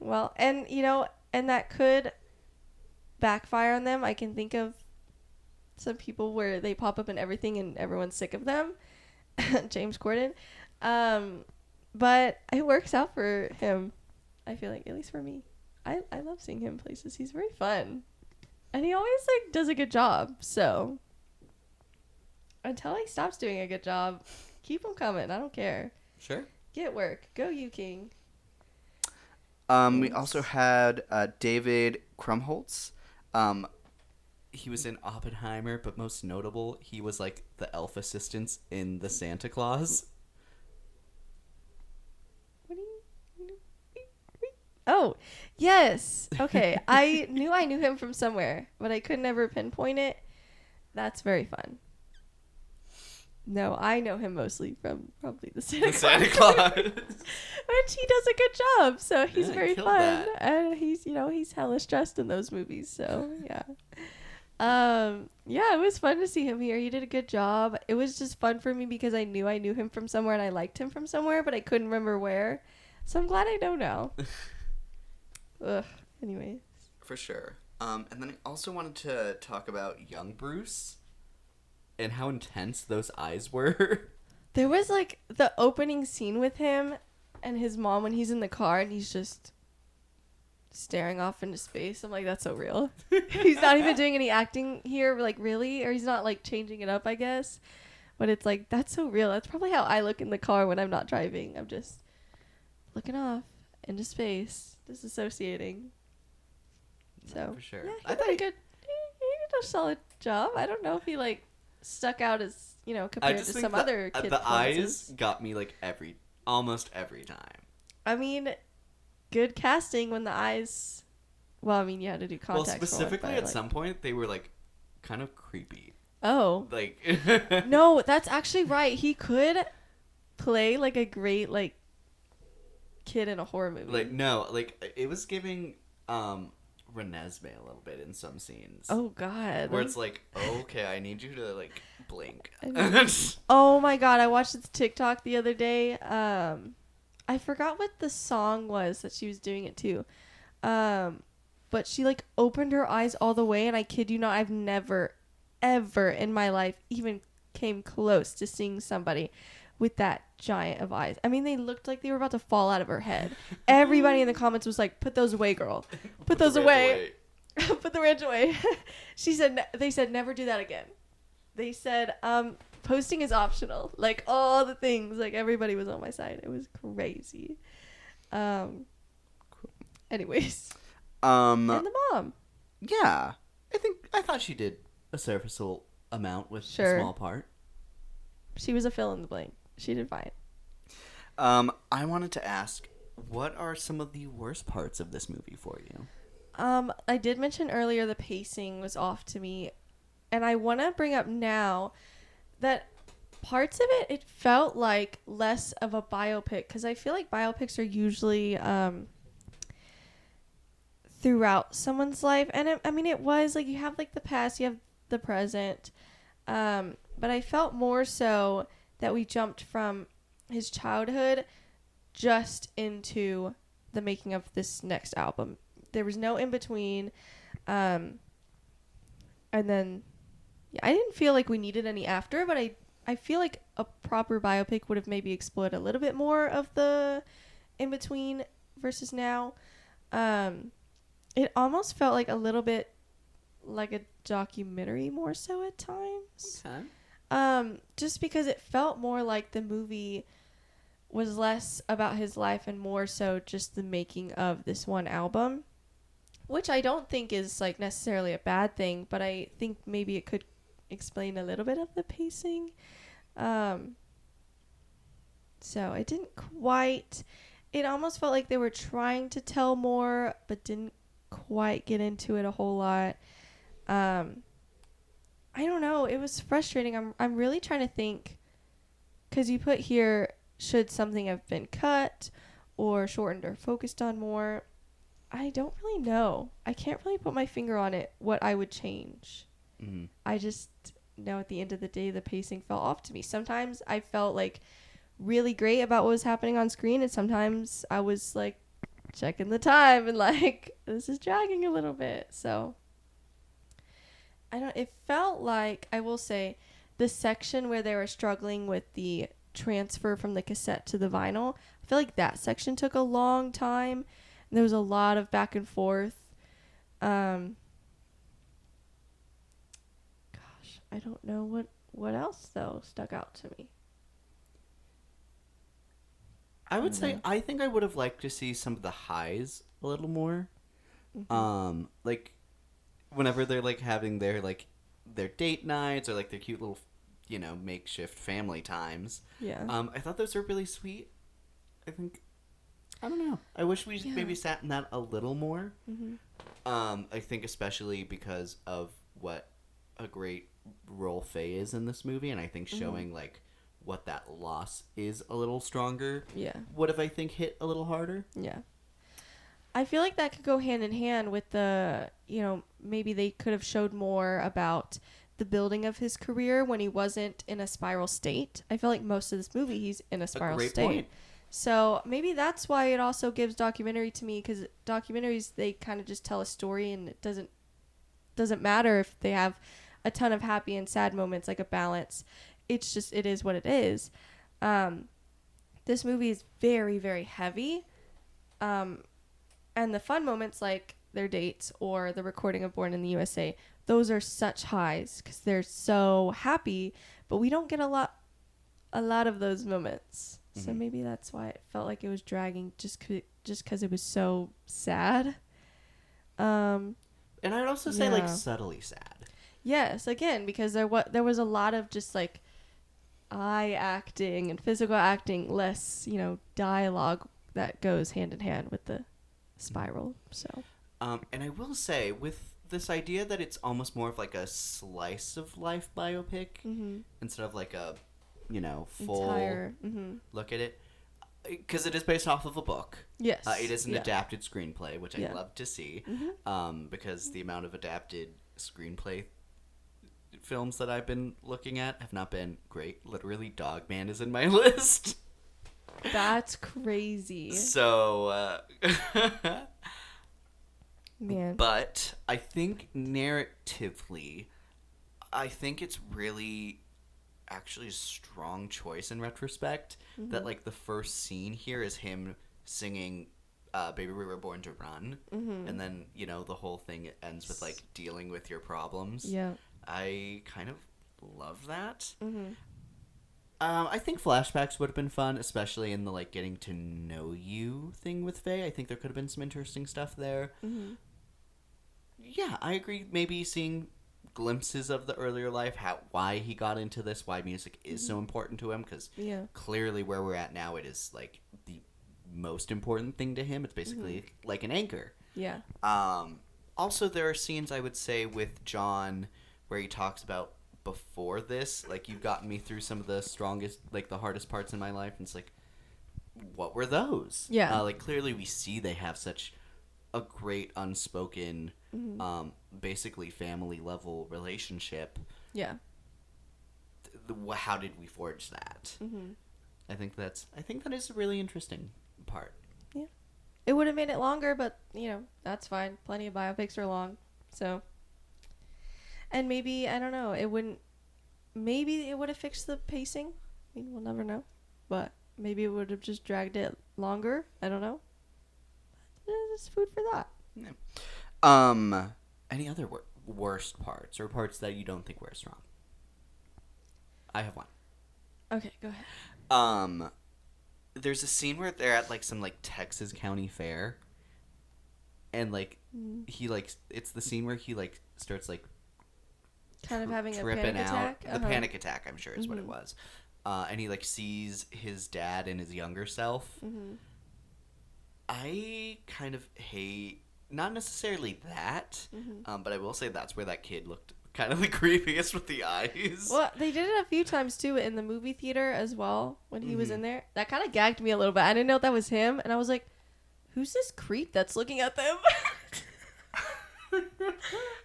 well, and and that could backfire on them. I can think of some people where they pop up in everything and everyone's sick of them. James Corden. But it works out for him. I feel like, at least for me. I love seeing him places. He's very fun. And he always does a good job. So until he stops doing a good job, keep him coming. I don't care. Sure. Get work. Go you, King. We also had David Krumholtz. He was in Oppenheimer, but most notable, he was like the elf assistant in the Santa Claus. Oh, yes. Okay. I knew him from somewhere, but I could never pinpoint it. That's very fun. No, I know him mostly from probably the Santa Claus. Which he does a good job, so he's very fun. That. And he's hella stressed in those movies, so yeah. Yeah, it was fun to see him here. He did a good job. It was just fun for me because I knew him from somewhere and I liked him from somewhere, but I couldn't remember where. So I'm glad I know now. Ugh. Anyways. For sure. And then I also wanted to talk about young Bruce and how intense those eyes were. There was the opening scene with him and his mom when he's in the car and he's just staring off into space. I'm like, that's so real. He's not even doing any acting here, really, or he's not changing it up, I guess. But it's that's so real. That's probably how I look in the car when I'm not driving. I'm just looking off into space, disassociating. So for sure. Yeah, he did a solid job. I don't know if he stuck out as compared to some other kid. The eyes got me almost every time. I mean, good casting when the eyes. Well, I mean, you had to do contact. Well, specifically at some point they were kind of creepy. Oh. No, that's actually right. He could play a great kid in a horror movie. It was giving Renesmee a little bit in some scenes. Oh God. Where it's okay, I need you to blink. Oh my God, I watched this TikTok the other day. I forgot what the song was that she was doing it to. But she opened her eyes all the way, and I kid you not, I've never ever in my life even came close to seeing somebody with that giant of eyes. I mean, they looked like they were about to fall out of her head. Everybody in the comments was like, "Put those away, girl. Put those away. Put the ranch away." They said never do that again. They said posting is optional. All the things. Everybody was on my side. It was crazy. Anyways. And the mom. Yeah. I thought she did a serviceable amount with a small part. She was a fill in the blank. She did fine. I wanted to ask, what are some of the worst parts of this movie for you? I did mention earlier the pacing was off to me, and I want to bring up now that parts of it felt like less of a biopic, because I feel like biopics are usually throughout someone's life. And I mean, it was like you have like the past, you have the present. But I felt more so that we jumped from his childhood just into the making of this next album. There was no in between. And then I didn't feel like we needed any after, but I feel like a proper biopic would have maybe explored a little bit more of the in between versus now. It almost felt like a little bit like a documentary more so at times. Okay. Just because it felt more like the movie was less about his life and more so just the making of this one album, which I don't think is like necessarily a bad thing, but I think maybe it could explain a little bit of the pacing. So it didn't quite, it almost felt like they were trying to tell more, but didn't quite get into it a whole lot. I don't know. It was frustrating. I'm really trying to think, because you put here, should something have been cut or shortened or focused on more? I don't really know. I can't really put my finger on it, what I would change. Mm-hmm. I just know at the end of the day, the pacing fell off to me. Sometimes I felt like really great about what was happening on screen, and sometimes I was like checking the time and like, this is dragging a little bit. So it felt like, I will say, the section where they were struggling with the transfer from the cassette to the vinyl, I feel like that section took a long time, and there was a lot of back and forth. Gosh, I don't know what else though stuck out to me. I would say I think I would have liked to see some of the highs a little more. Mm-hmm. Like whenever they're like having their like their date nights or like their cute little, you know, makeshift family times. Yeah. I thought those were really sweet. I think, I don't know. I wish we maybe sat in that a little more. Mm-hmm. I think especially because of what a great role Faye is in this movie, and I think showing like what that loss is a little stronger. Yeah. Would have, I think, hit a little harder. Yeah. I feel like that could go hand in hand with the, you know, maybe they could have showed more about the building of his career when he wasn't in a spiral state. I feel like most of this movie he's in a spiral great state. point. So maybe that's why it also gives documentary to me, because documentaries, they kind of just tell a story, and it doesn't matter if they have a ton of happy and sad moments, like a balance. It's just, it is what it is. This movie is very, very heavy. And the fun moments, like their dates or the recording of Born in the USA, those are such highs because they're so happy, but we don't get a lot of those moments. So maybe that's why it felt like it was dragging, just because it was so sad. And I'd also say like subtly sad. Yes, again, because there was a lot of just like eye acting and physical acting, less, you know, dialogue that goes hand in hand with the spiral. So and I will say, with this idea that it's almost more of like a slice of life biopic instead of like a, you know, full look at it, because it is based off of a book. Yes. It is an adapted screenplay, which I love to see, because the amount of adapted screenplay films that I've been looking at have not been great. Literally, Dogman is in my list. That's crazy. So, man. But I think narratively, I think it's really actually a strong choice in retrospect that like the first scene here is him singing Baby We Were Born to Run, and then, you know, the whole thing ends with like dealing with your problems. Yeah. I kind of love that. I think flashbacks would have been fun, especially in the like getting to know you thing with Faye. I think there could have been some interesting stuff there. Yeah, I agree. Maybe seeing glimpses of the earlier life, why he got into this, why music is so important to him, because clearly where we're at now, it is like the most important thing to him. It's basically like an anchor. Yeah. Also, there are scenes, I would say, with John where he talks about before this, like, you've gotten me through some of the strongest, like, the hardest parts in my life, and it's like, what were those? Yeah. Like, clearly we see they have such a great unspoken, basically family level relationship. Yeah. How did we forge that? Mm-hmm. I think that is a really interesting part. Yeah. It would have made it longer, but, that's fine. Plenty of biopics are long. So. And maybe, I don't know, maybe it would have fixed the pacing. I mean, we'll never know. But maybe it would have just dragged it longer. I don't know. There's food for that. Yeah. Any other worst parts or parts that you don't think were strong? I have one. Okay, go ahead. There's a scene where they're at like some like Texas county fair, and like he like it's the scene where he like starts like kind of having a tripping panic attack. The panic attack, I'm sure, is what it was. And he like sees his dad and his younger self. Mm-hmm. I kind of hate, not necessarily that, but I will say that's where that kid looked kind of the creepiest with the eyes. Well, they did it a few times too in the movie theater as well when he was in there. That kind of gagged me a little bit. I didn't know that was him, and I was like, "Who's this creep that's looking at them?"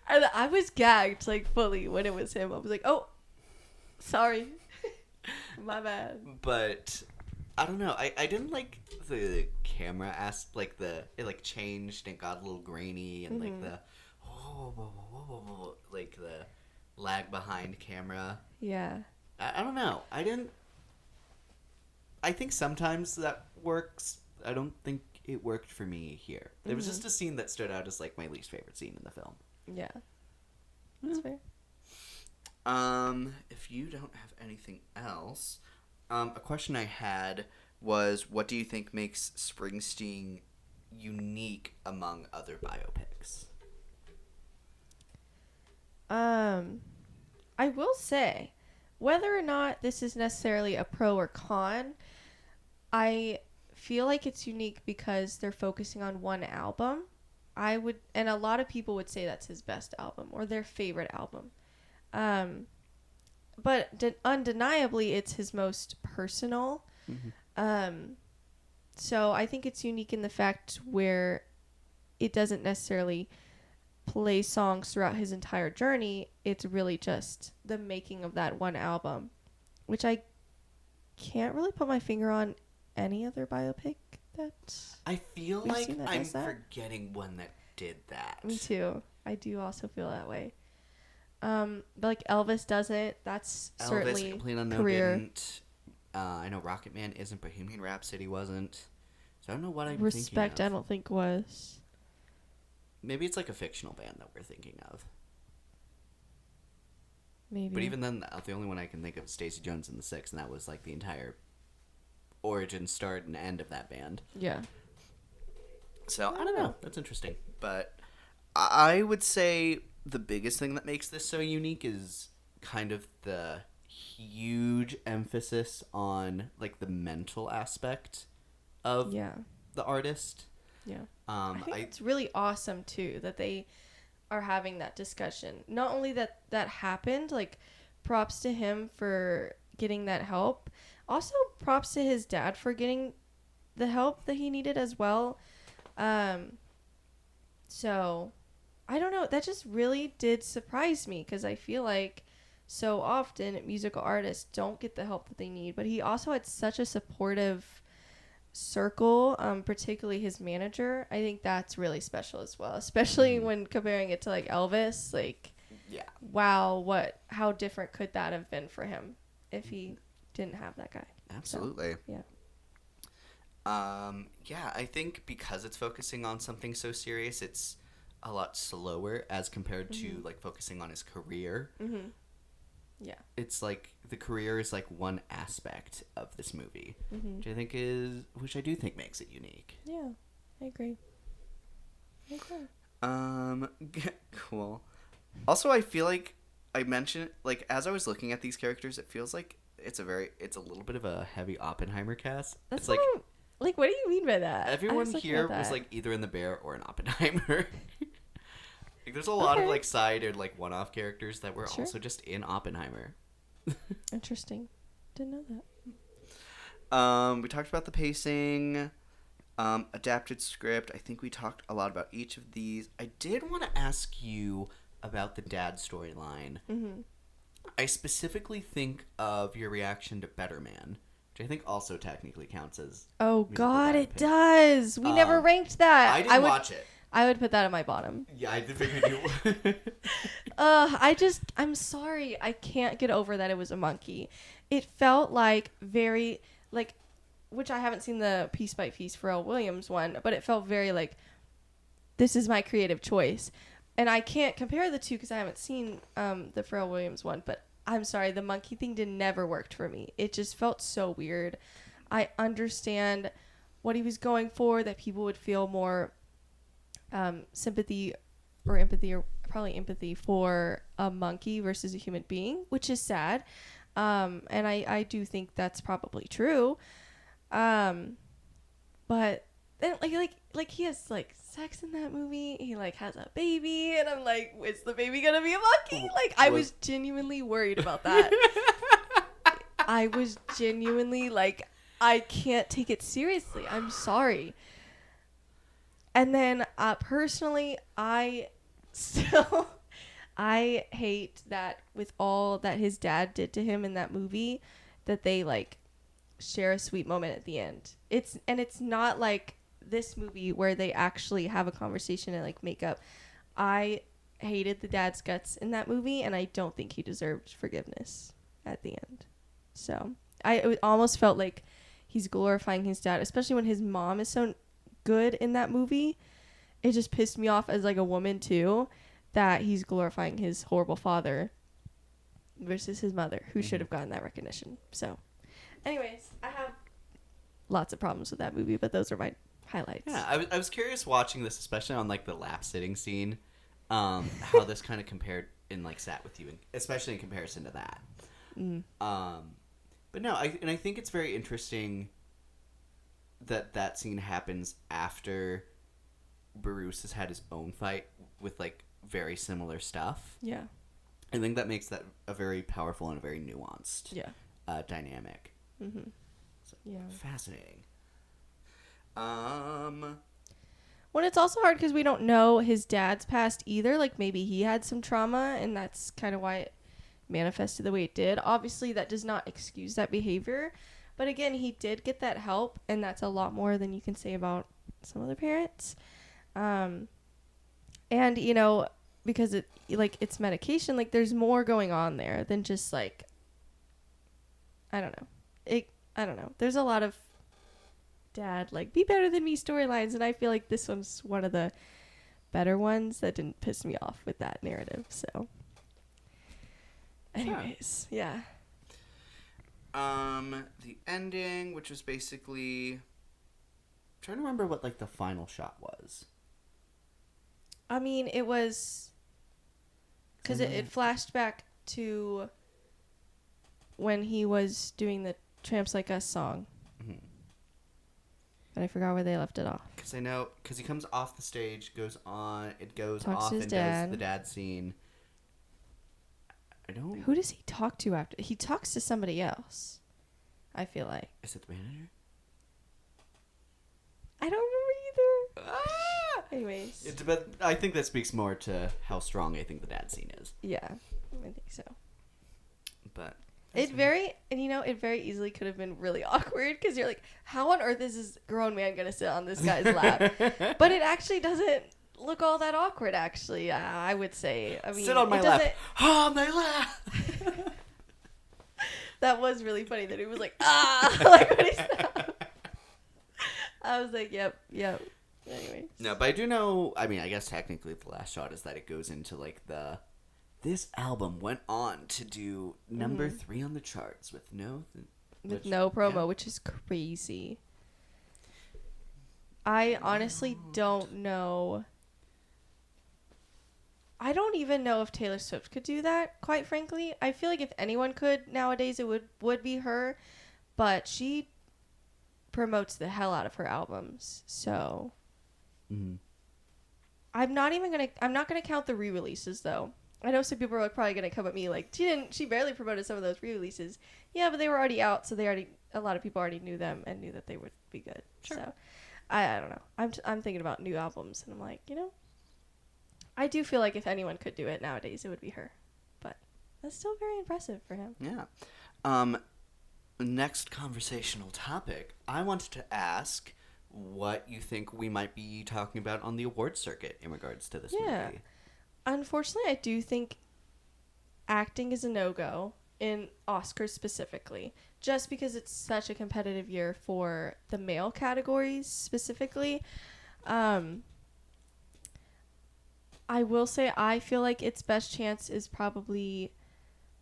And I was gagged like fully when it was him. I was like, "Oh, sorry, my bad." But I don't know. I didn't like the camera like it like changed and got a little grainy and like the like the lag behind camera. Yeah. I don't know. I think sometimes that works. I don't think it worked for me here. There was just a scene that stood out as like my least favorite scene in the film. Yeah. That's fair. If you don't have anything else, a question I had was, what do you think makes Springsteen unique among other biopics? I will say, whether or not this is necessarily a pro or con, I feel like it's unique because they're focusing on one album. And a lot of people would say that's his best album or their favorite album. But undeniably, it's his most personal. So I think it's unique in the fact where it doesn't necessarily play songs throughout his entire journey. It's really just the making of that one album, which I can't really put my finger on any other biopic that I feel we've like seen that I'm does that. forgetting one that did that. Me too. I do also feel that way. But like Elvis doesn't. That's Elvis, certainly Complete Unknown career. didn't. I know Rocket Man isn't. Bohemian Rhapsody wasn't. So I don't know what I'm Respect, thinking I of. don't think was. Maybe it's like a fictional band that we're thinking of. Maybe. But even then, the only one I can think of is Stacey Jones and the Six, and that was like the entire origin, start, and end of that band. Yeah. So I don't know. That's interesting. But I would say the biggest thing that makes this so unique is kind of the huge emphasis on like the mental aspect of the artist. Yeah. I think it's really awesome too that they are having that discussion. Not only that happened, like props to him for getting that help. Also props to his dad for getting the help that he needed as well. So I don't know, that just really did surprise me because I feel like so often musical artists don't get the help that they need, but he also had such a supportive circle, particularly his manager. I think that's really special as well, especially when comparing it to like Elvis. Like, wow, how different could that have been for him if he didn't have that guy? Absolutely. So, I think because it's focusing on something so serious, it's a lot slower as compared to like focusing on his career. Yeah. It's like the career is like one aspect of this movie, which I do think makes it unique. Yeah, I agree. Cool. Also, I feel like I mentioned, like, as I was looking at these characters, it feels like it's a little bit of a heavy Oppenheimer cast. That's it's like, what do you mean by that? everyone here was like either in The Bear or in Oppenheimer. Like, there's a lot of like side or like one-off characters that were also just in Oppenheimer. Interesting. Didn't know that. We talked about the pacing. Adapted script. I think we talked a lot about each of these. I did want to ask you about the dad storyline. Mm-hmm. I specifically think of your reaction to Better Man, which I think also technically counts as. Oh musical God, it biopic. does. We never ranked that. I didn't watch it. I would put that at my bottom. Yeah, I figured you would. I'm sorry. I can't get over that it was a monkey. It felt like very, like, which I haven't seen the piece by piece Pharrell Williams one, but it felt very like, this is my creative choice. And I can't compare the two because I haven't seen the Pharrell Williams one, but I'm sorry, the monkey thing never worked for me. It just felt so weird. I understand what he was going for, that people would feel more sympathy or empathy, or probably empathy for a monkey versus a human being, which is sad. And I do think that's probably true. But then like he has like sex in that movie. He like has a baby, and I'm like, is the baby gonna be a monkey? Like I was genuinely worried about that. I was genuinely like, I can't take it seriously. I'm sorry. And then personally, I hate that with all that his dad did to him in that movie, that they like share a sweet moment at the end. It's not like this movie where they actually have a conversation and like make up. I hated the dad's guts in that movie, and I don't think he deserved forgiveness at the end. So it almost felt like he's glorifying his dad, especially when his mom is so good in that movie. It just pissed me off as like a woman too, that he's glorifying his horrible father versus his mother, who should have gotten that recognition. So anyways, I have lots of problems with that movie, but those are my highlights. Yeah, I was curious watching this, especially on like the lap sitting scene, how this kind of compared and like sat with you, especially in comparison to that. But no, I think it's very interesting that scene happens after Bruce has had his own fight with like very similar stuff. Yeah. I think that makes that a very powerful and a very nuanced dynamic. Mm-hmm. So, yeah. Fascinating. Well, it's also hard because we don't know his dad's past either. Like maybe he had some trauma, and that's kind of why it manifested the way it did. Obviously, that does not excuse that behavior. But again, he did get that help, and that's a lot more than you can say about some other parents. And, you know, because it's medication, like there's more going on there than just like, I don't know. There's a lot of dad, like, be better than me storylines, and I feel like this one's one of the better ones that didn't piss me off with that narrative, so. Anyways, yeah. The ending, which was basically, I'm trying to remember what like the final shot was. I mean, it was because it flashed back to when he was doing the Tramps Like Us song. Mm-hmm. But I forgot where they left it off. Because I know, because he comes off the stage, goes off and does the dad scene. Who does he talk to after? He talks to somebody else, I feel like. Is it the manager? I don't remember either. Anyways. But I think that speaks more to how strong I think the dad scene is. Yeah, I think so. But it very easily could have been really awkward because you're like, how on earth is this grown man going to sit on this guy's lap? But it actually doesn't look all that awkward, actually, I would say. I mean, sit on my lap. On my lap. That was really funny that he was like, like when he stopped. I was like, yep. Anyway. No, but I do know, I mean, I guess technically the last shot is that it goes into like this album went on to do number 3 on the charts with no promo, which is crazy. I honestly don't know. I don't even know if Taylor Swift could do that, quite frankly. I feel like if anyone could nowadays, it would be her. But she promotes the hell out of her albums. So I'm not gonna count the re-releases though. I know some people are probably gonna come at me like, she barely promoted some of those re-releases. Yeah, but they were already out, so a lot of people already knew them and knew that they would be good. Sure. So I don't know. I'm thinking about new albums, and I'm like, I do feel like if anyone could do it nowadays, it would be her. But that's still very impressive for him. Yeah. Next conversational topic. I wanted to ask what you think we might be talking about on the award circuit in regards to this movie. Unfortunately, I do think acting is a no-go in Oscars specifically, just because it's such a competitive year for the male categories specifically. I will say I feel like its best chance is probably,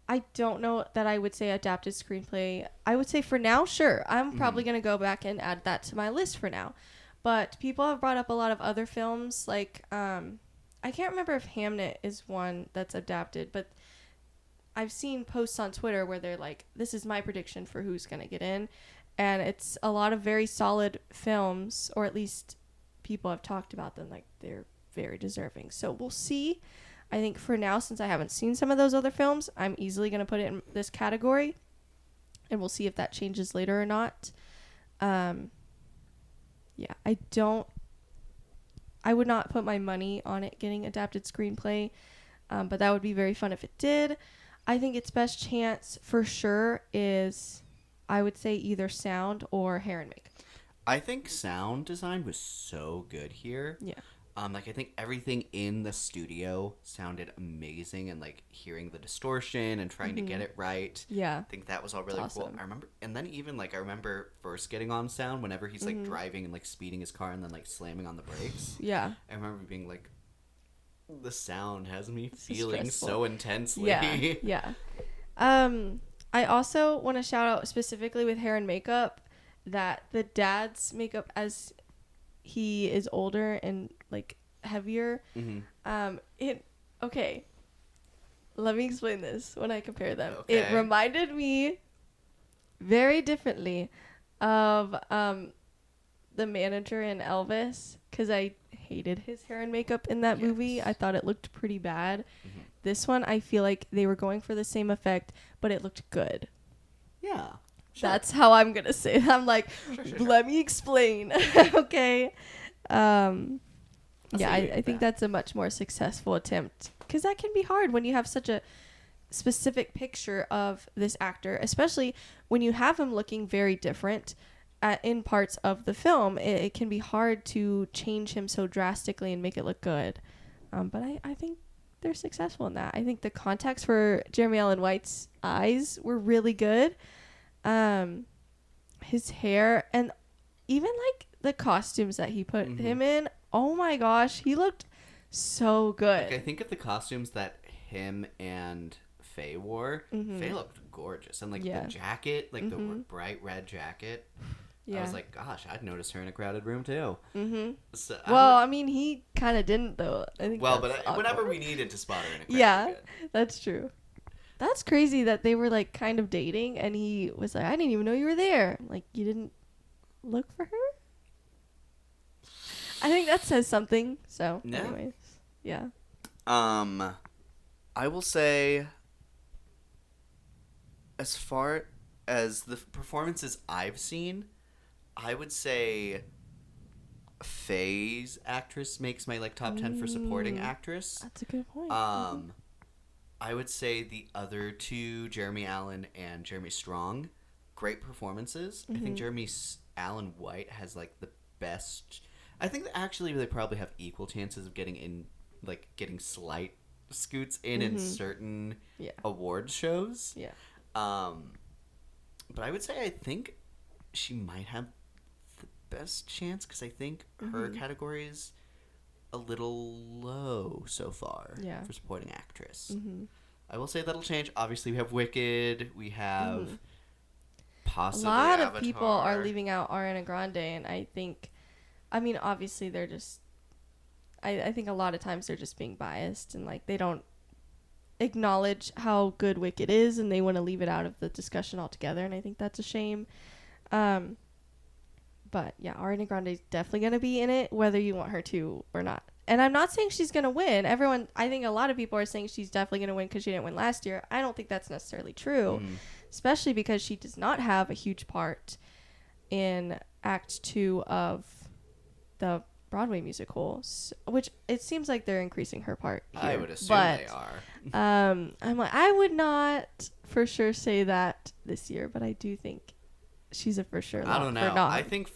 I don't know that I would say adapted screenplay. I would say for now, sure. I'm probably going to go back and add that to my list for now. But people have brought up a lot of other films. Like, I can't remember if Hamnet is one that's adapted, but I've seen posts on Twitter where they're like, this is my prediction for who's going to get in. And it's a lot of very solid films, or at least people have talked about them. Like, they're very deserving. So we'll see. I think for now, since I haven't seen some of those other films, I'm easily going to put it in this category. And we'll see if that changes later or not. Yeah, I would not put my money on it getting adapted screenplay. But that would be very fun if it did. I think its best chance for sure is, I would say, either sound or hair and makeup. I think sound design was so good here. Yeah. Like, I think everything in the studio sounded amazing, and like hearing the distortion and trying to get it right. Yeah. I think that was all really Awesome. cool. I remember, and then even like I remember first getting on sound whenever he's like driving and like speeding his car and then like slamming on the brakes. Yeah. I remember being like, the sound has me feeling stressful. so intensely. Yeah. Yeah. I also want to shout out specifically with hair and makeup that the dad's makeup, as he is older and like heavier, okay, let me explain this when I compare them. Okay. It reminded me very differently of the manager in Elvis, because I hated his hair and makeup in that movie. I thought it looked pretty bad. This one, I feel like they were going for the same effect, but it looked good. Yeah. Sure. That's how I'm gonna say it. I'm like, let me explain. Okay. Yeah, I think that's a much more successful attempt, because that can be hard when you have such a specific picture of this actor, especially when you have him looking very different in parts of the film. It can be hard to change him so drastically and make it look good. But I think they're successful in that. I think the contacts for Jeremy Allen White's eyes were really good. His hair, and even like the costumes that he put him in, oh my gosh, he looked so good. Like, I think of the costumes that him and Faye wore. Faye looked gorgeous, and like the jacket, like the bright red jacket. I was like, gosh, I'd notice her in a crowded room too. So, well, I mean, he kind of didn't though. I think. Well, but whenever we needed to spot her in a crowded yeah, that's true. That's crazy that they were like kind of dating, and he was like, I didn't even know you were there. Like, you didn't look for her? I think that says something. So, anyways, yeah. I will say, as far as the performances I've seen, I would say Faye's actress makes my like top 10 for supporting actress. That's a good point. I would say the other two, Jeremy Allen and Jeremy Strong, great performances. I think Jeremy Allen White has like the best. I think that actually they probably have equal chances of getting in, like getting slight scoots in certain award shows. Yeah. But I would say I think she might have the best chance, because I think her category is a little low so far for supporting actress. I will say that'll change. Obviously, we have Wicked. We have possibly a lot Avatar. of people are leaving out Ariana Grande, and I think, I mean, obviously they're just, I think a lot of times they're just being biased, and like they don't acknowledge how good Wicked is, and they want to leave it out of the discussion altogether, and I think that's a shame. But yeah, Ariana Grande is definitely going to be in it, whether you want her to or not. And I'm not saying she's going to win. I think a lot of people are saying she's definitely going to win because she didn't win last year. I don't think that's necessarily true, especially because she does not have a huge part in Act 2 of the Broadway musical, which it seems like they're increasing her part here. I would assume but, they are. I'm like, I would not for sure say that this year, but I do think she's a for sure. I don't know. For not. I think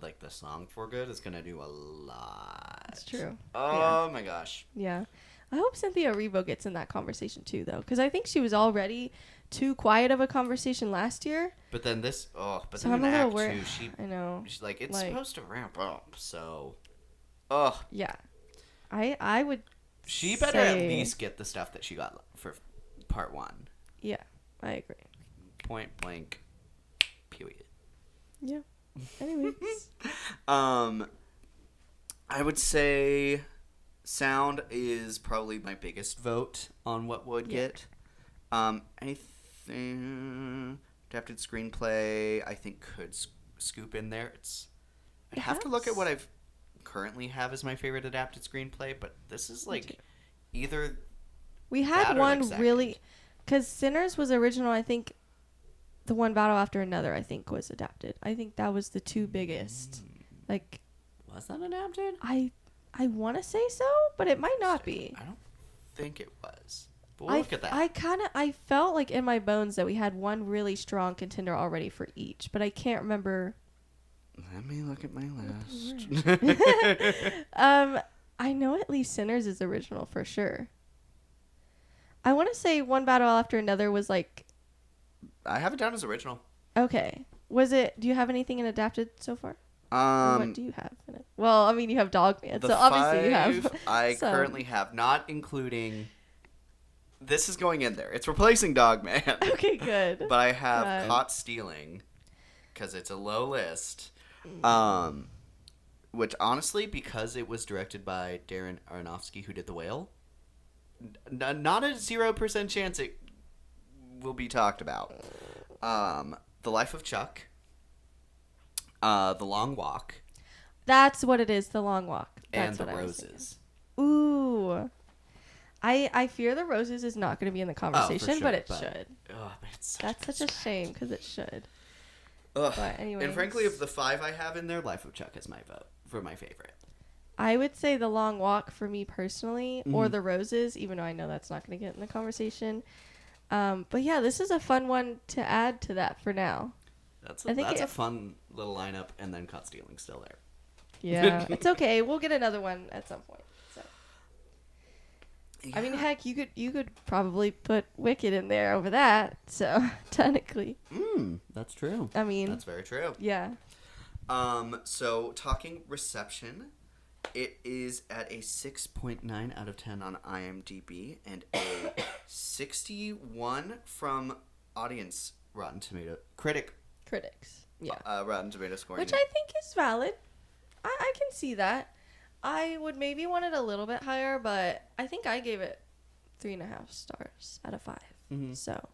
like the song For Good is gonna do a lot. That's true. Oh my gosh. Yeah. I hope Cynthia Erivo gets in that conversation too, though, because I think she was already too quiet of a conversation last year. But then this, but So then I'm in a little Act worried. 2, I know. she's like, it's Like- supposed to ramp up, so, Yeah. I would she better at say- least get the stuff that she got for part 1. Yeah, I agree. Point blank, period. Yeah. Anyways. I would say sound is probably my biggest vote on what would get. Anything adapted screenplay I think could scoop in there. I'd have to look at what I've currently have as my favorite adapted screenplay, but this is like either We that had or, one like, second. really, because Sinners was original. I think the One Battle After Another, I think, was adapted. I think that was the two biggest. Like, was that adapted? I want to say so, but it might not be. I don't think it was. But we'll look at that. I felt like in my bones that we had one really strong contender already for each, but I can't remember. Let me look at my list. I know at least Sinners is original for sure. I want to say One Battle After Another was like, I have it down as original. okay. Was it? Do you have anything in adapted so far? Or what do you have in it? Well, I mean, you have Dogman, The so obviously you have. five I some. currently have, not including. This is going in there. It's replacing Dogman. Okay, good. But I have Good. Caught Stealing because it's a low list. Which honestly, because it was directed by Darren Aronofsky, who did The Whale, not a 0% chance it will be talked about. The Life of Chuck, The Long Walk, That's what it is. The Long Walk. and That's The what I was thinking. Roses. Ooh. I fear The Roses is not going to be in the conversation, sure, but it but- should. Oh, man, it's such That's good such a stuff. shame because it should. Ugh. But anyways. And frankly, of the 5 I have in there, Life of Chuck is my vote for my favorite. I would say The Long Walk for me personally, or Mm-hmm. The Roses, even though I know that's not going to get in the conversation. But yeah, this is a fun one to add to that for now. That's I think a it- fun little lineup, and then Caught Stealing still there. Yeah, it's okay. We'll get another one at some point. So. I mean, Yeah. heck, you could probably put Wicked in there over that. So technically, That's true. I mean, That's very true. yeah. So talking reception, it is at a 6.9 out of 10 on IMDb and a 61 from audience Rotten Tomato Critics, yeah. Rotten Tomato scoring. Which I think is valid. I can see that. I would maybe want it a little bit higher, but I think I gave it 3.5 stars out of 5. Mhm. So,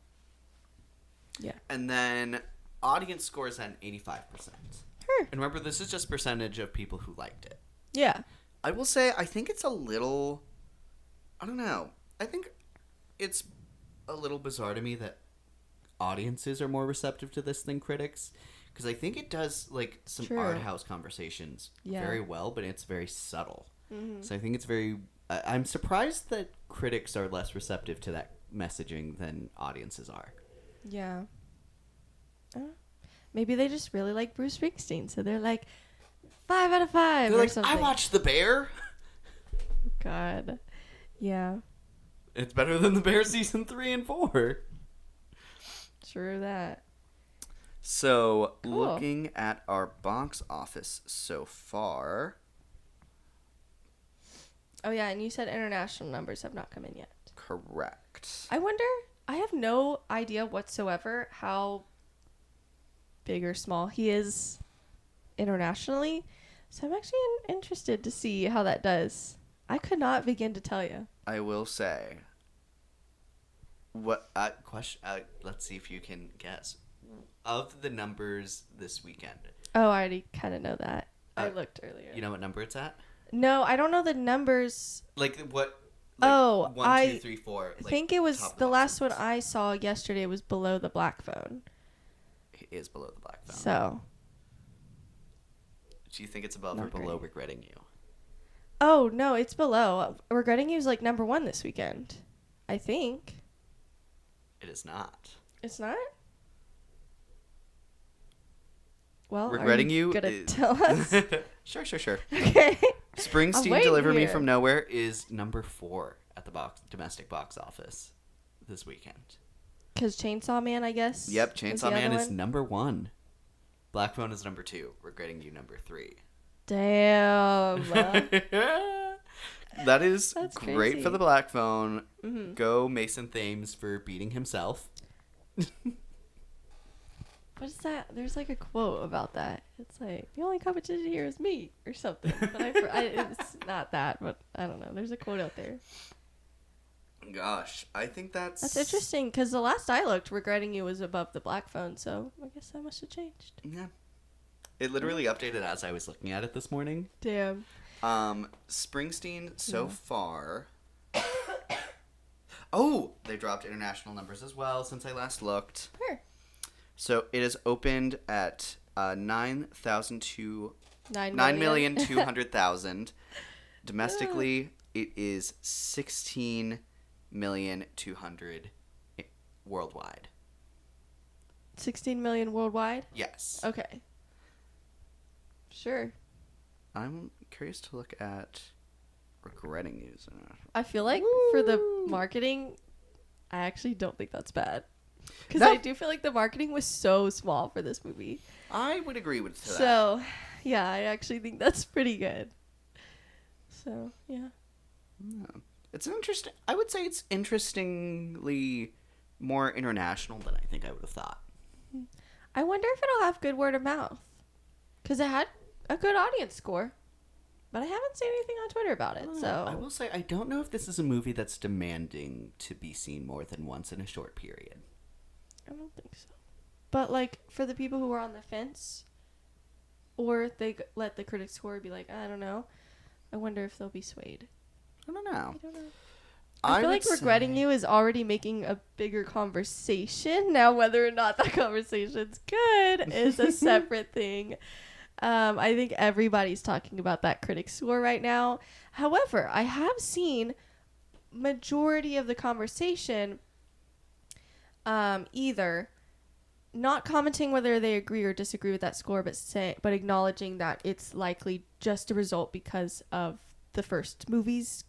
yeah. And then audience scores at 85%. Sure. And remember, this is just percentage of people who liked it. Yeah. I will say, I think it's a little, I don't know. I think it's a little bizarre to me that audiences are more receptive to this than critics. Because I think it does, like, some True. art house conversations Yeah. very well, but it's very subtle. Mm-hmm. So I think it's very, I'm surprised that critics are less receptive to that messaging than audiences are. Yeah. Maybe they just really like Bruce Springsteen, so they're like 5 out of 5 They're or like, something. I watched The Bear. God. Yeah. It's better than The Bear season 3 and 4. True that. So, Cool. looking at our box office so far. Oh yeah, and you said international numbers have not come in yet. Correct. I wonder, I have no idea whatsoever how big or small he is internationally. So I'm actually interested to see how that does. I could not begin to tell you. I will say. What question? Let's see if you can guess. Of the numbers this weekend, Oh, I already kind of know that. I Uh, looked earlier. you know what number it's at? No, I don't know the numbers. Like what? Oh, 1, 2, 3, 4. I think it was top of the box last one office. I saw yesterday was Below the Black Phone. It is below the black phone. So, Do you think it's above or Not below great. Regretting You? Oh, no, it's below. Regretting You is like number 1 this weekend. I think. It is not. It's not? Well, Regretting are you You gonna is... tell us? Sure. Okay. Springsteen waiting Deliver Me here. From Nowhere is number 4 at the domestic box office this weekend. Because Chainsaw Man, I guess. Yep, was the Chainsaw Man other is one? number 1. Black Phone is number 2. Regretting You number 3. Damn. That is That's great crazy. for the Black Phone. Mhm. Go Mason Thames for beating himself. What is that? There's like a quote about that. It's like, the only competition here is me or something. But it's not that, but I don't know. There's a quote out there. Gosh, I think That's interesting because the last I looked, Regretting You was above the Black Phone, so I guess that must have changed. Yeah. It literally updated as I was looking at it this morning. Damn. Springsteen so far. Oh, they dropped international numbers as well since I last looked. Sure. So it is opened at 9 million. 9,200,000. Domestically, it is 16,200,000 worldwide. 16 million worldwide? Yes. Okay. Sure. I'm curious to look at Regretting You. I feel like for the marketing, I actually don't think that's bad. Because No. I do feel like the marketing was so small for this movie. I would agree with that. So, yeah, I actually think that's pretty good. So, yeah. It's an interesting. I would say it's interestingly more international than I think I would have thought. I wonder if it'll have good word of mouth. Because it had a good audience score. But I haven't seen anything on Twitter about it. So I will say I don't know if this is a movie that's demanding to be seen more than once in a short period. I don't think so. But, like, for the people who are on the fence, or if they let the critic score be like, I don't know, I wonder if they'll be swayed. I don't know. I don't know. I feel like would Regretting say- You is already making a bigger conversation. Now, whether or not that conversation's good is a separate thing. I think everybody's talking about that critic score right now. However, I have seen majority of the conversation either not commenting whether they agree or disagree with that score, but acknowledging that it's likely just a result because of the first movie's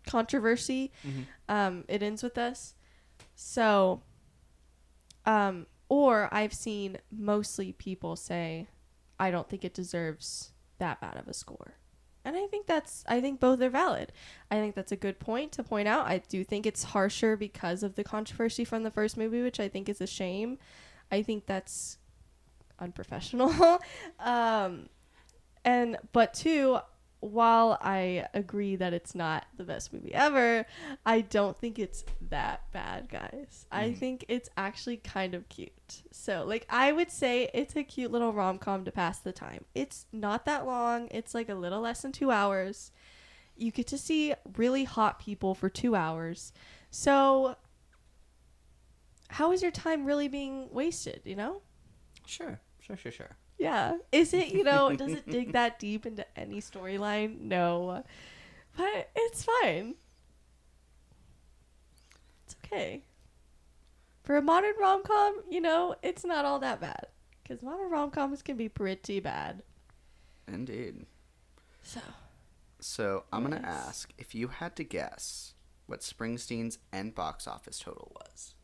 controversy. It ends with us. So, or I've seen mostly people say, I don't think it deserves that bad of a score. And I think both are valid. I think that's a good point to point out. I do think it's harsher because of the controversy from the first movie, which I think is a shame. I think that's unprofessional. But two, while I agree that it's not the best movie ever, I don't think it's that bad, guys. I think it's actually kind of cute. So, like, I would say it's a cute little rom-com to pass the time. It's not that long. It's like a little less than 2 hours. You get to see really hot people for 2 hours. So, how is your time really being wasted, you know? Sure. Yeah. Is it, does it dig that deep into any storyline? No. But it's fine. It's okay. For a modern rom-com, it's not all that bad. Because modern rom-coms can be pretty bad. Indeed. So, I'm going to Yes. ask if you had to guess what Springsteen's end box office total was.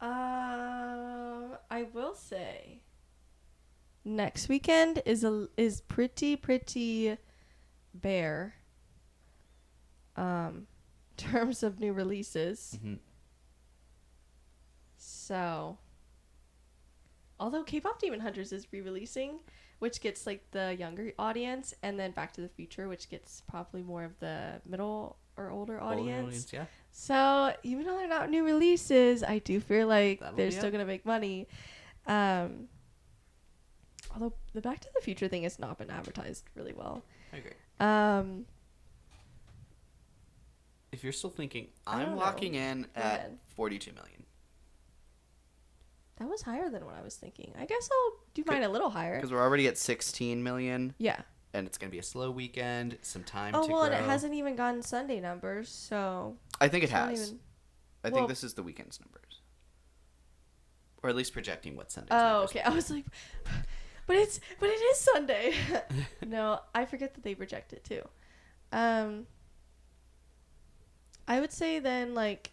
I will say next weekend is pretty bare. In terms of new releases. So, although K-pop Demon Hunters is re-releasing, which gets like the younger audience, and then Back to the Future, which gets probably more of the middle or older audience. Yeah. So even though they're not new releases, I do feel like That'll they're be still up. gonna make money. Although the Back to the Future thing has not been advertised really well. I agree. Um, If you're still thinking, I I'm don't locking know. in Go at ahead. 42 million. that was higher than what I was thinking. I guess I'll do mine a little higher. Because we're already at 16 million. Yeah. And it's going to be a slow weekend, some time Oh, to well, grow. and it hasn't even gotten Sunday numbers, so... I think it it's not has. even- I well- think this is the weekend's numbers. Or at least projecting what Sunday's Oh, numbers. okay. I was like... But it is Sunday. No, I forget that they project it, too. I would say then, like...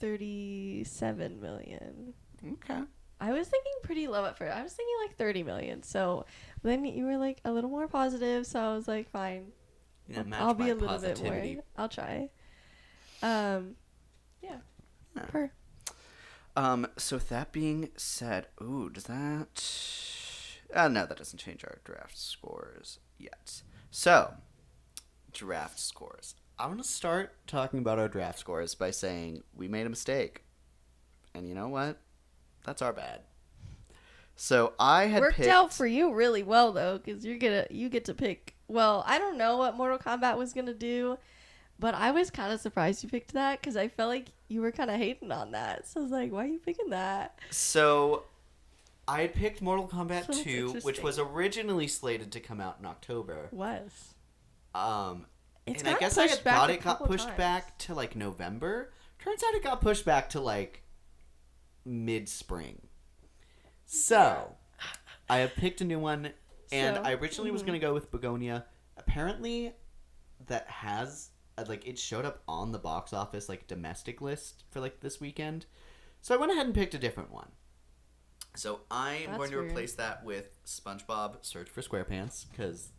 37 million. Okay. I was thinking pretty low at first. I was thinking like 30 million. So then you were like a little more positive. So I was like, fine. Yeah, match I'll be my a little positivity. bit more. I'll try. Yeah. Per. So with that being said, does that... no, that doesn't change our draft scores yet. So, draft scores. I'm going to start talking about our draft scores by saying we made a mistake. And you know what? That's our bad. So I had Worked picked... out for you really well though, because you get to pick. Well, I don't know what Mortal Kombat was gonna do, but I was kind of surprised you picked that because I felt like you were kind of hating on that. So I was like, why are you picking that? So I had picked Mortal Kombat So that's 2, which interesting. was originally slated to come out in October. Was. It's And I gotten guess I pushed had back thought a it got couple pushed times. back to like November. Turns out it got pushed back to like mid-spring. So I have picked a new one, and So, I originally was going to go with Begonia. Apparently, that has like it showed up on the box office like domestic list for like this weekend. So I went ahead and picked a different one. So I am That's going to weird. replace that with SpongeBob Search for SquarePants because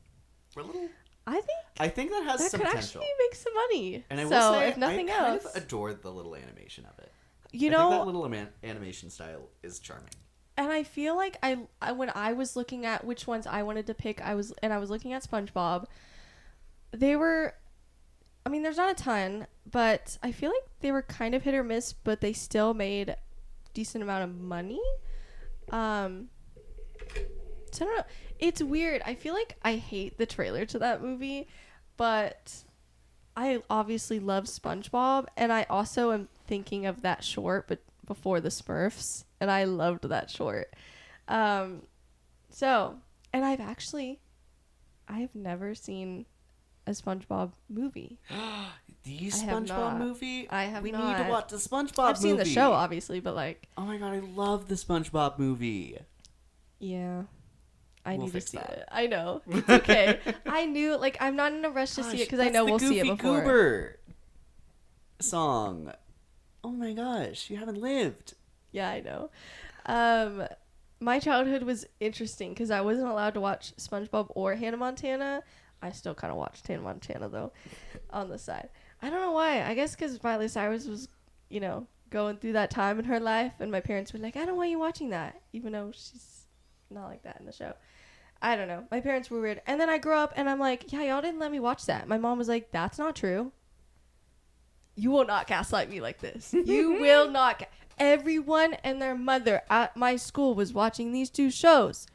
we're a little. I think I think that has that some could potential. actually make some money. And I so will say, if nothing I kind else, of adored the little animation of it. you I think that know, little animation style is charming. and I feel like I when I was looking at which ones I wanted to pick, I was looking at SpongeBob. They were, I mean, there's not a ton, but I feel like they were kind of hit or miss, but they still made decent amount of money. So I don't know. It's weird. I feel like I hate the trailer to that movie, but I obviously love SpongeBob, and I also am thinking of that short, but before the Smurfs, and I loved that short. So, and I've never seen a SpongeBob movie. The I have SpongeBob not. movie? I have we not. need to watch the SpongeBob I've seen the movie. show, obviously, but like, Oh my god, I love the SpongeBob movie. yeah. I We'll need to fix see that. it. I know. It's okay. I knew, like, I'm not in a rush to see it because I know we'll see it before. Goober song. Oh my gosh, you haven't lived. Yeah, I know. My childhood was interesting because I wasn't allowed to watch SpongeBob or Hannah Montana. I still kind of watched Hannah Montana, though, on the side. I don't know why. I guess because Miley Cyrus was, going through that time in her life, and my parents were like, I don't want you watching that, even though she's not like that in the show. I don't know. My parents were weird. And then I grew up, and I'm like, yeah, y'all didn't let me watch that. My mom was like, that's not true. You will not gaslight me like this. You will not. Everyone and their mother at my school was watching these two shows.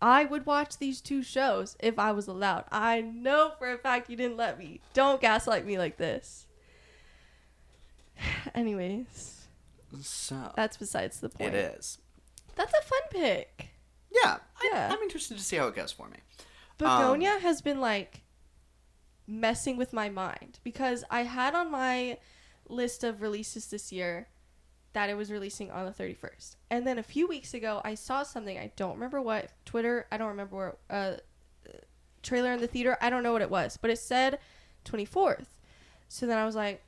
I would watch these two shows if I was allowed. I know for a fact you didn't let me. Don't gaslight me like this. Anyways, So that's besides the point. it is. That's a fun pick. Yeah, Yeah. I'm interested to see how it goes for me. Begonia has been like messing with my mind because I had on my list of releases this year that it was releasing on the 31st. And then a few weeks ago, I saw something. I don't remember what. Twitter. I don't remember where. Trailer in the theater. I don't know what it was. But it said 24th. So then I was like,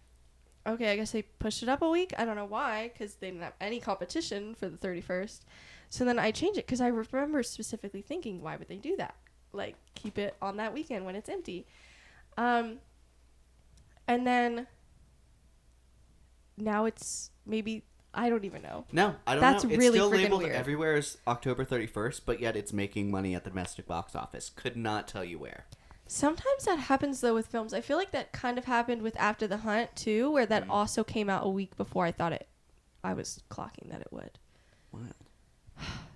okay, I guess they pushed it up a week. I don't know why because they didn't have any competition for the 31st. So then I changed it because I remember specifically thinking, why would they do that? Like, keep it on that weekend when it's empty. And then now it's maybe, I don't even know. No, I don't That's know. It's really still freaking labeled weird. everywhere as October 31st, but yet it's making money at the domestic box office. Could not tell you where. Sometimes that happens, though, with films. I feel like that kind of happened with After the Hunt, too, where that also came out a week before I was clocking that it would. What?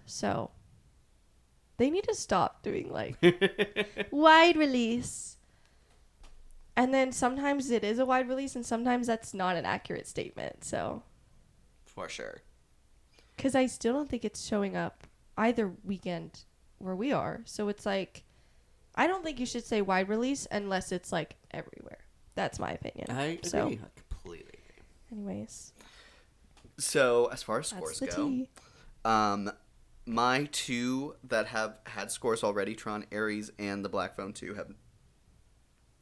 So, they need to stop doing, like, wide release. And then sometimes it is a wide release, and sometimes that's not an accurate statement, so. For sure. because I still don't think it's showing up either weekend where we are. So it's like, I don't think you should say wide release unless it's like everywhere. That's my opinion. I agree. So, I completely agree. anyways, So as far as that's scores the go, tea. my two that have had scores already, Tron Ares and the Black Phone 2, have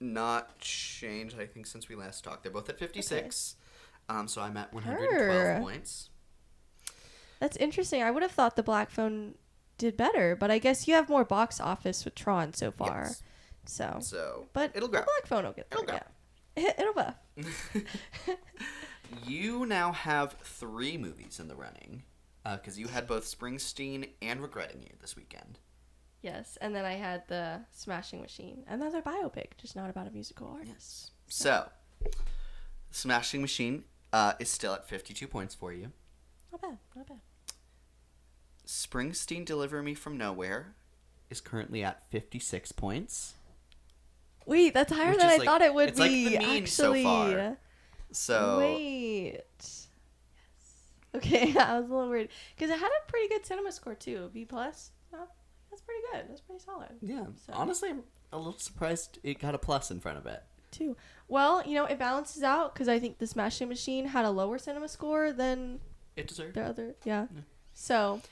not changed, I think, since we last talked. They're both at 56. So I'm at 112 points. That's interesting. I would have thought the Black Phone did better, but I guess you have more box office with Tron so far. Yes. So, But it'll grow. The Black Phone will get there. It'll grow. Yeah. It'll go. You now have 3 movies in the running, because you had both Springsteen and Regretting You this weekend. Yes, and then I had the Smashing Machine, another biopic, just not about a musical artist. So, Smashing Machine is still at 52 points for you. Not bad, not bad. Springsteen Deliver Me From Nowhere is currently at 56 points. Wait, that's higher Which than is I thought it would it's like be. the mean so actually. far. So Wait. Yes. Okay, I was a little worried because it had a pretty good cinema score too. B plus. That's pretty good. That's pretty solid. yeah, So. honestly, I'm a little surprised it got a plus in front of it. Too. Well, it balances out because I think the Smashing Machine had a lower cinema score than It deserved. the other. Yeah. So,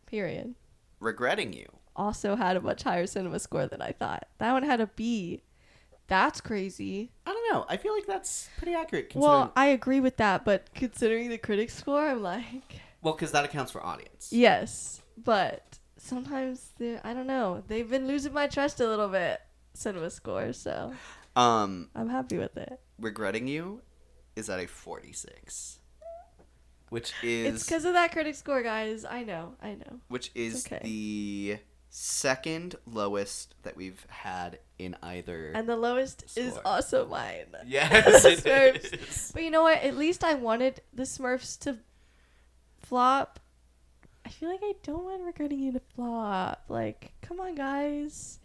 period. Regretting You. Also had a much higher cinema score than I thought. That one had a B. That's crazy. I don't know. I feel like that's pretty accurate. Considering... Well, I agree with that, but considering the critic score, I'm like... Well, because that accounts for audience. Yes, but sometimes, I don't know. They've been losing my trust a little bit, cinema score, so I'm happy with it. Regretting You is at a 46. Which is... It's because of that critic score, guys. I know. Which is okay. the second lowest that we've had in either. And the lowest is score. Also mine. Yes, it Smurfs. is. But you know what? At least I wanted the Smurfs to flop. I feel like I don't want Regretting You to flop. Like, come on, guys.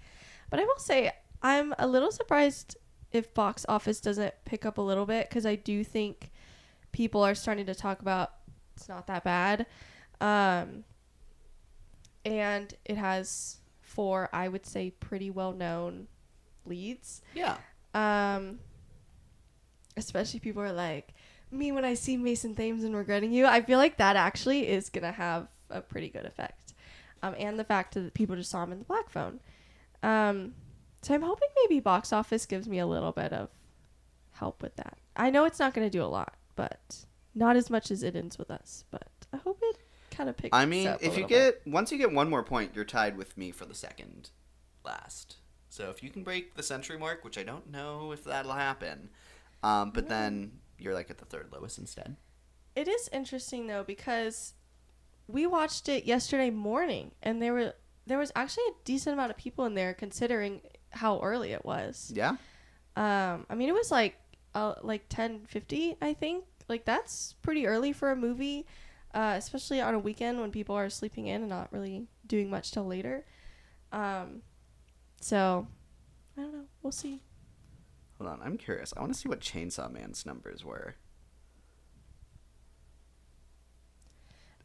But I will say, I'm a little surprised if box office doesn't pick up a little bit, because I do think people are starting to talk about it's not that bad. And it has 4, I would say, pretty well-known leads. Yeah. Especially people are like, me when I see Mason Thames and Regretting You. I feel like that actually is going to have a pretty good effect. And the fact that people just saw him in the Black Phone. So I'm hoping maybe box office gives me a little bit of help with that. I know it's not going to do a lot, but not as much as It Ends With Us. But I hope it kind of picks up. I mean, if you get once you get one more point, you're tied with me for the second last. So if you can break the century mark, which I don't know if that'll happen, but then you're like at the third lowest instead. It is interesting though, because we watched it yesterday morning, and there was actually a decent amount of people in there considering how early it was. Yeah. I mean, it was like 10:50, I think. Like, that's pretty early for a movie, especially on a weekend when people are sleeping in and not really doing much till later. So, I don't know. We'll see. Hold on, I'm curious. I want to see what Chainsaw Man's numbers were.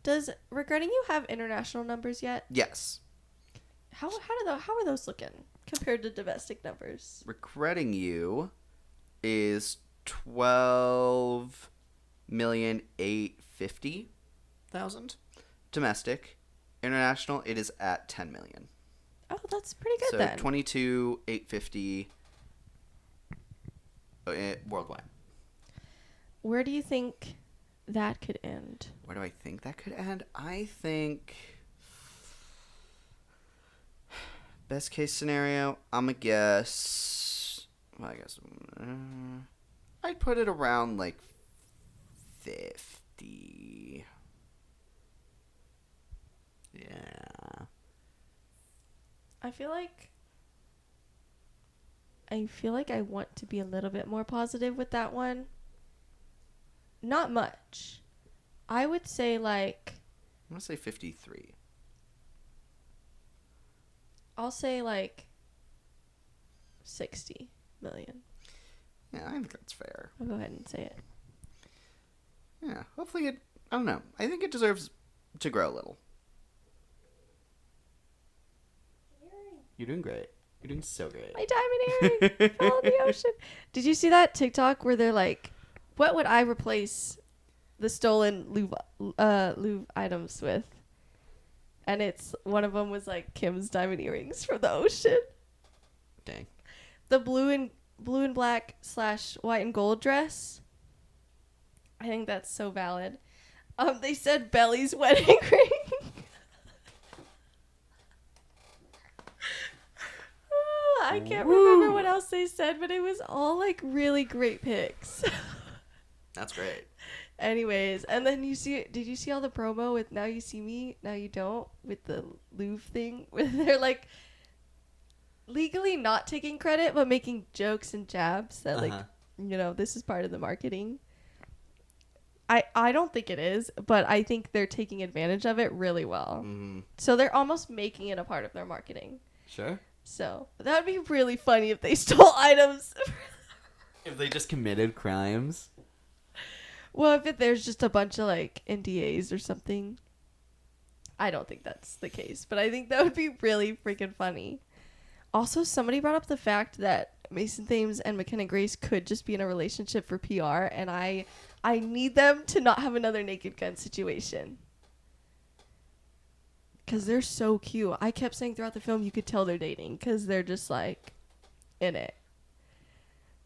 Does Regretting You have international numbers yet? Yes. How are those looking compared to domestic numbers? Regretting You is 12,850,000 domestic. International, it is at 10 million. Oh, that's pretty good So then. 22,850 worldwide. Where do you think that could end? Where do I think that could end? I think best case scenario, I'm gonna guess. Well, I guess I'd put it around like 50. Yeah. I feel like I want to be a little bit more positive with that one. Not much. I would say like, I'm gonna say 53. I'll say like 60 million. Yeah, I think that's fair. I'll go ahead and say it. Yeah, hopefully it. I don't know. I think it deserves to grow a little. You're doing great. You're doing so great. My diamond earring fell in the ocean. Did you see that TikTok where they're like, what would I replace the stolen Louvre items with? And it's one of them was like Kim's diamond earrings from the ocean. Dang. The blue and black / white and gold dress. I think that's so valid. They said Belly's wedding ring. I can't remember what else they said, but it was all like really great pics. That's great. Anyways, and then did you see all the promo with Now You See Me, Now You Don't, with the Louvre thing, where they're like legally not taking credit, but making jokes and jabs that like, this is part of the marketing. I don't think it is, but I think they're taking advantage of it really well. Mm-hmm. So they're almost making it a part of their marketing. Sure. So that would be really funny if they stole items. If they just committed crimes. Well, if there's just a bunch of like NDAs or something. I don't think that's the case, but I think that would be really freaking funny. Also, somebody brought up the fact that Mason Thames and McKenna Grace could just be in a relationship for PR, and I need them to not have another Naked Gun situation. Because they're so cute. I kept saying throughout the film you could tell they're dating because they're just like in it.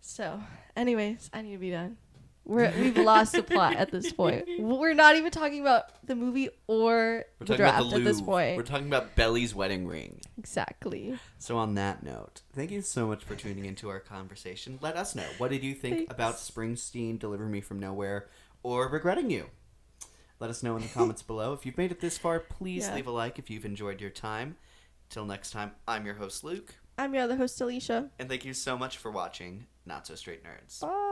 So, anyways, I need to be done. We've lost the plot at this point. We're not even talking about the movie or the draft at this point. We're talking about Belly's wedding ring. Exactly. So on that note, thank you so much for tuning into our conversation. Let us know. What did you think about Springsteen, Deliver Me From Nowhere, or Regretting You? Let us know in the comments below. If you've made it this far, please leave a like if you've enjoyed your time. Till next time, I'm your host, Luke. I'm your other host, Alicia. And thank you so much for watching Not So Straight Nerds. Bye.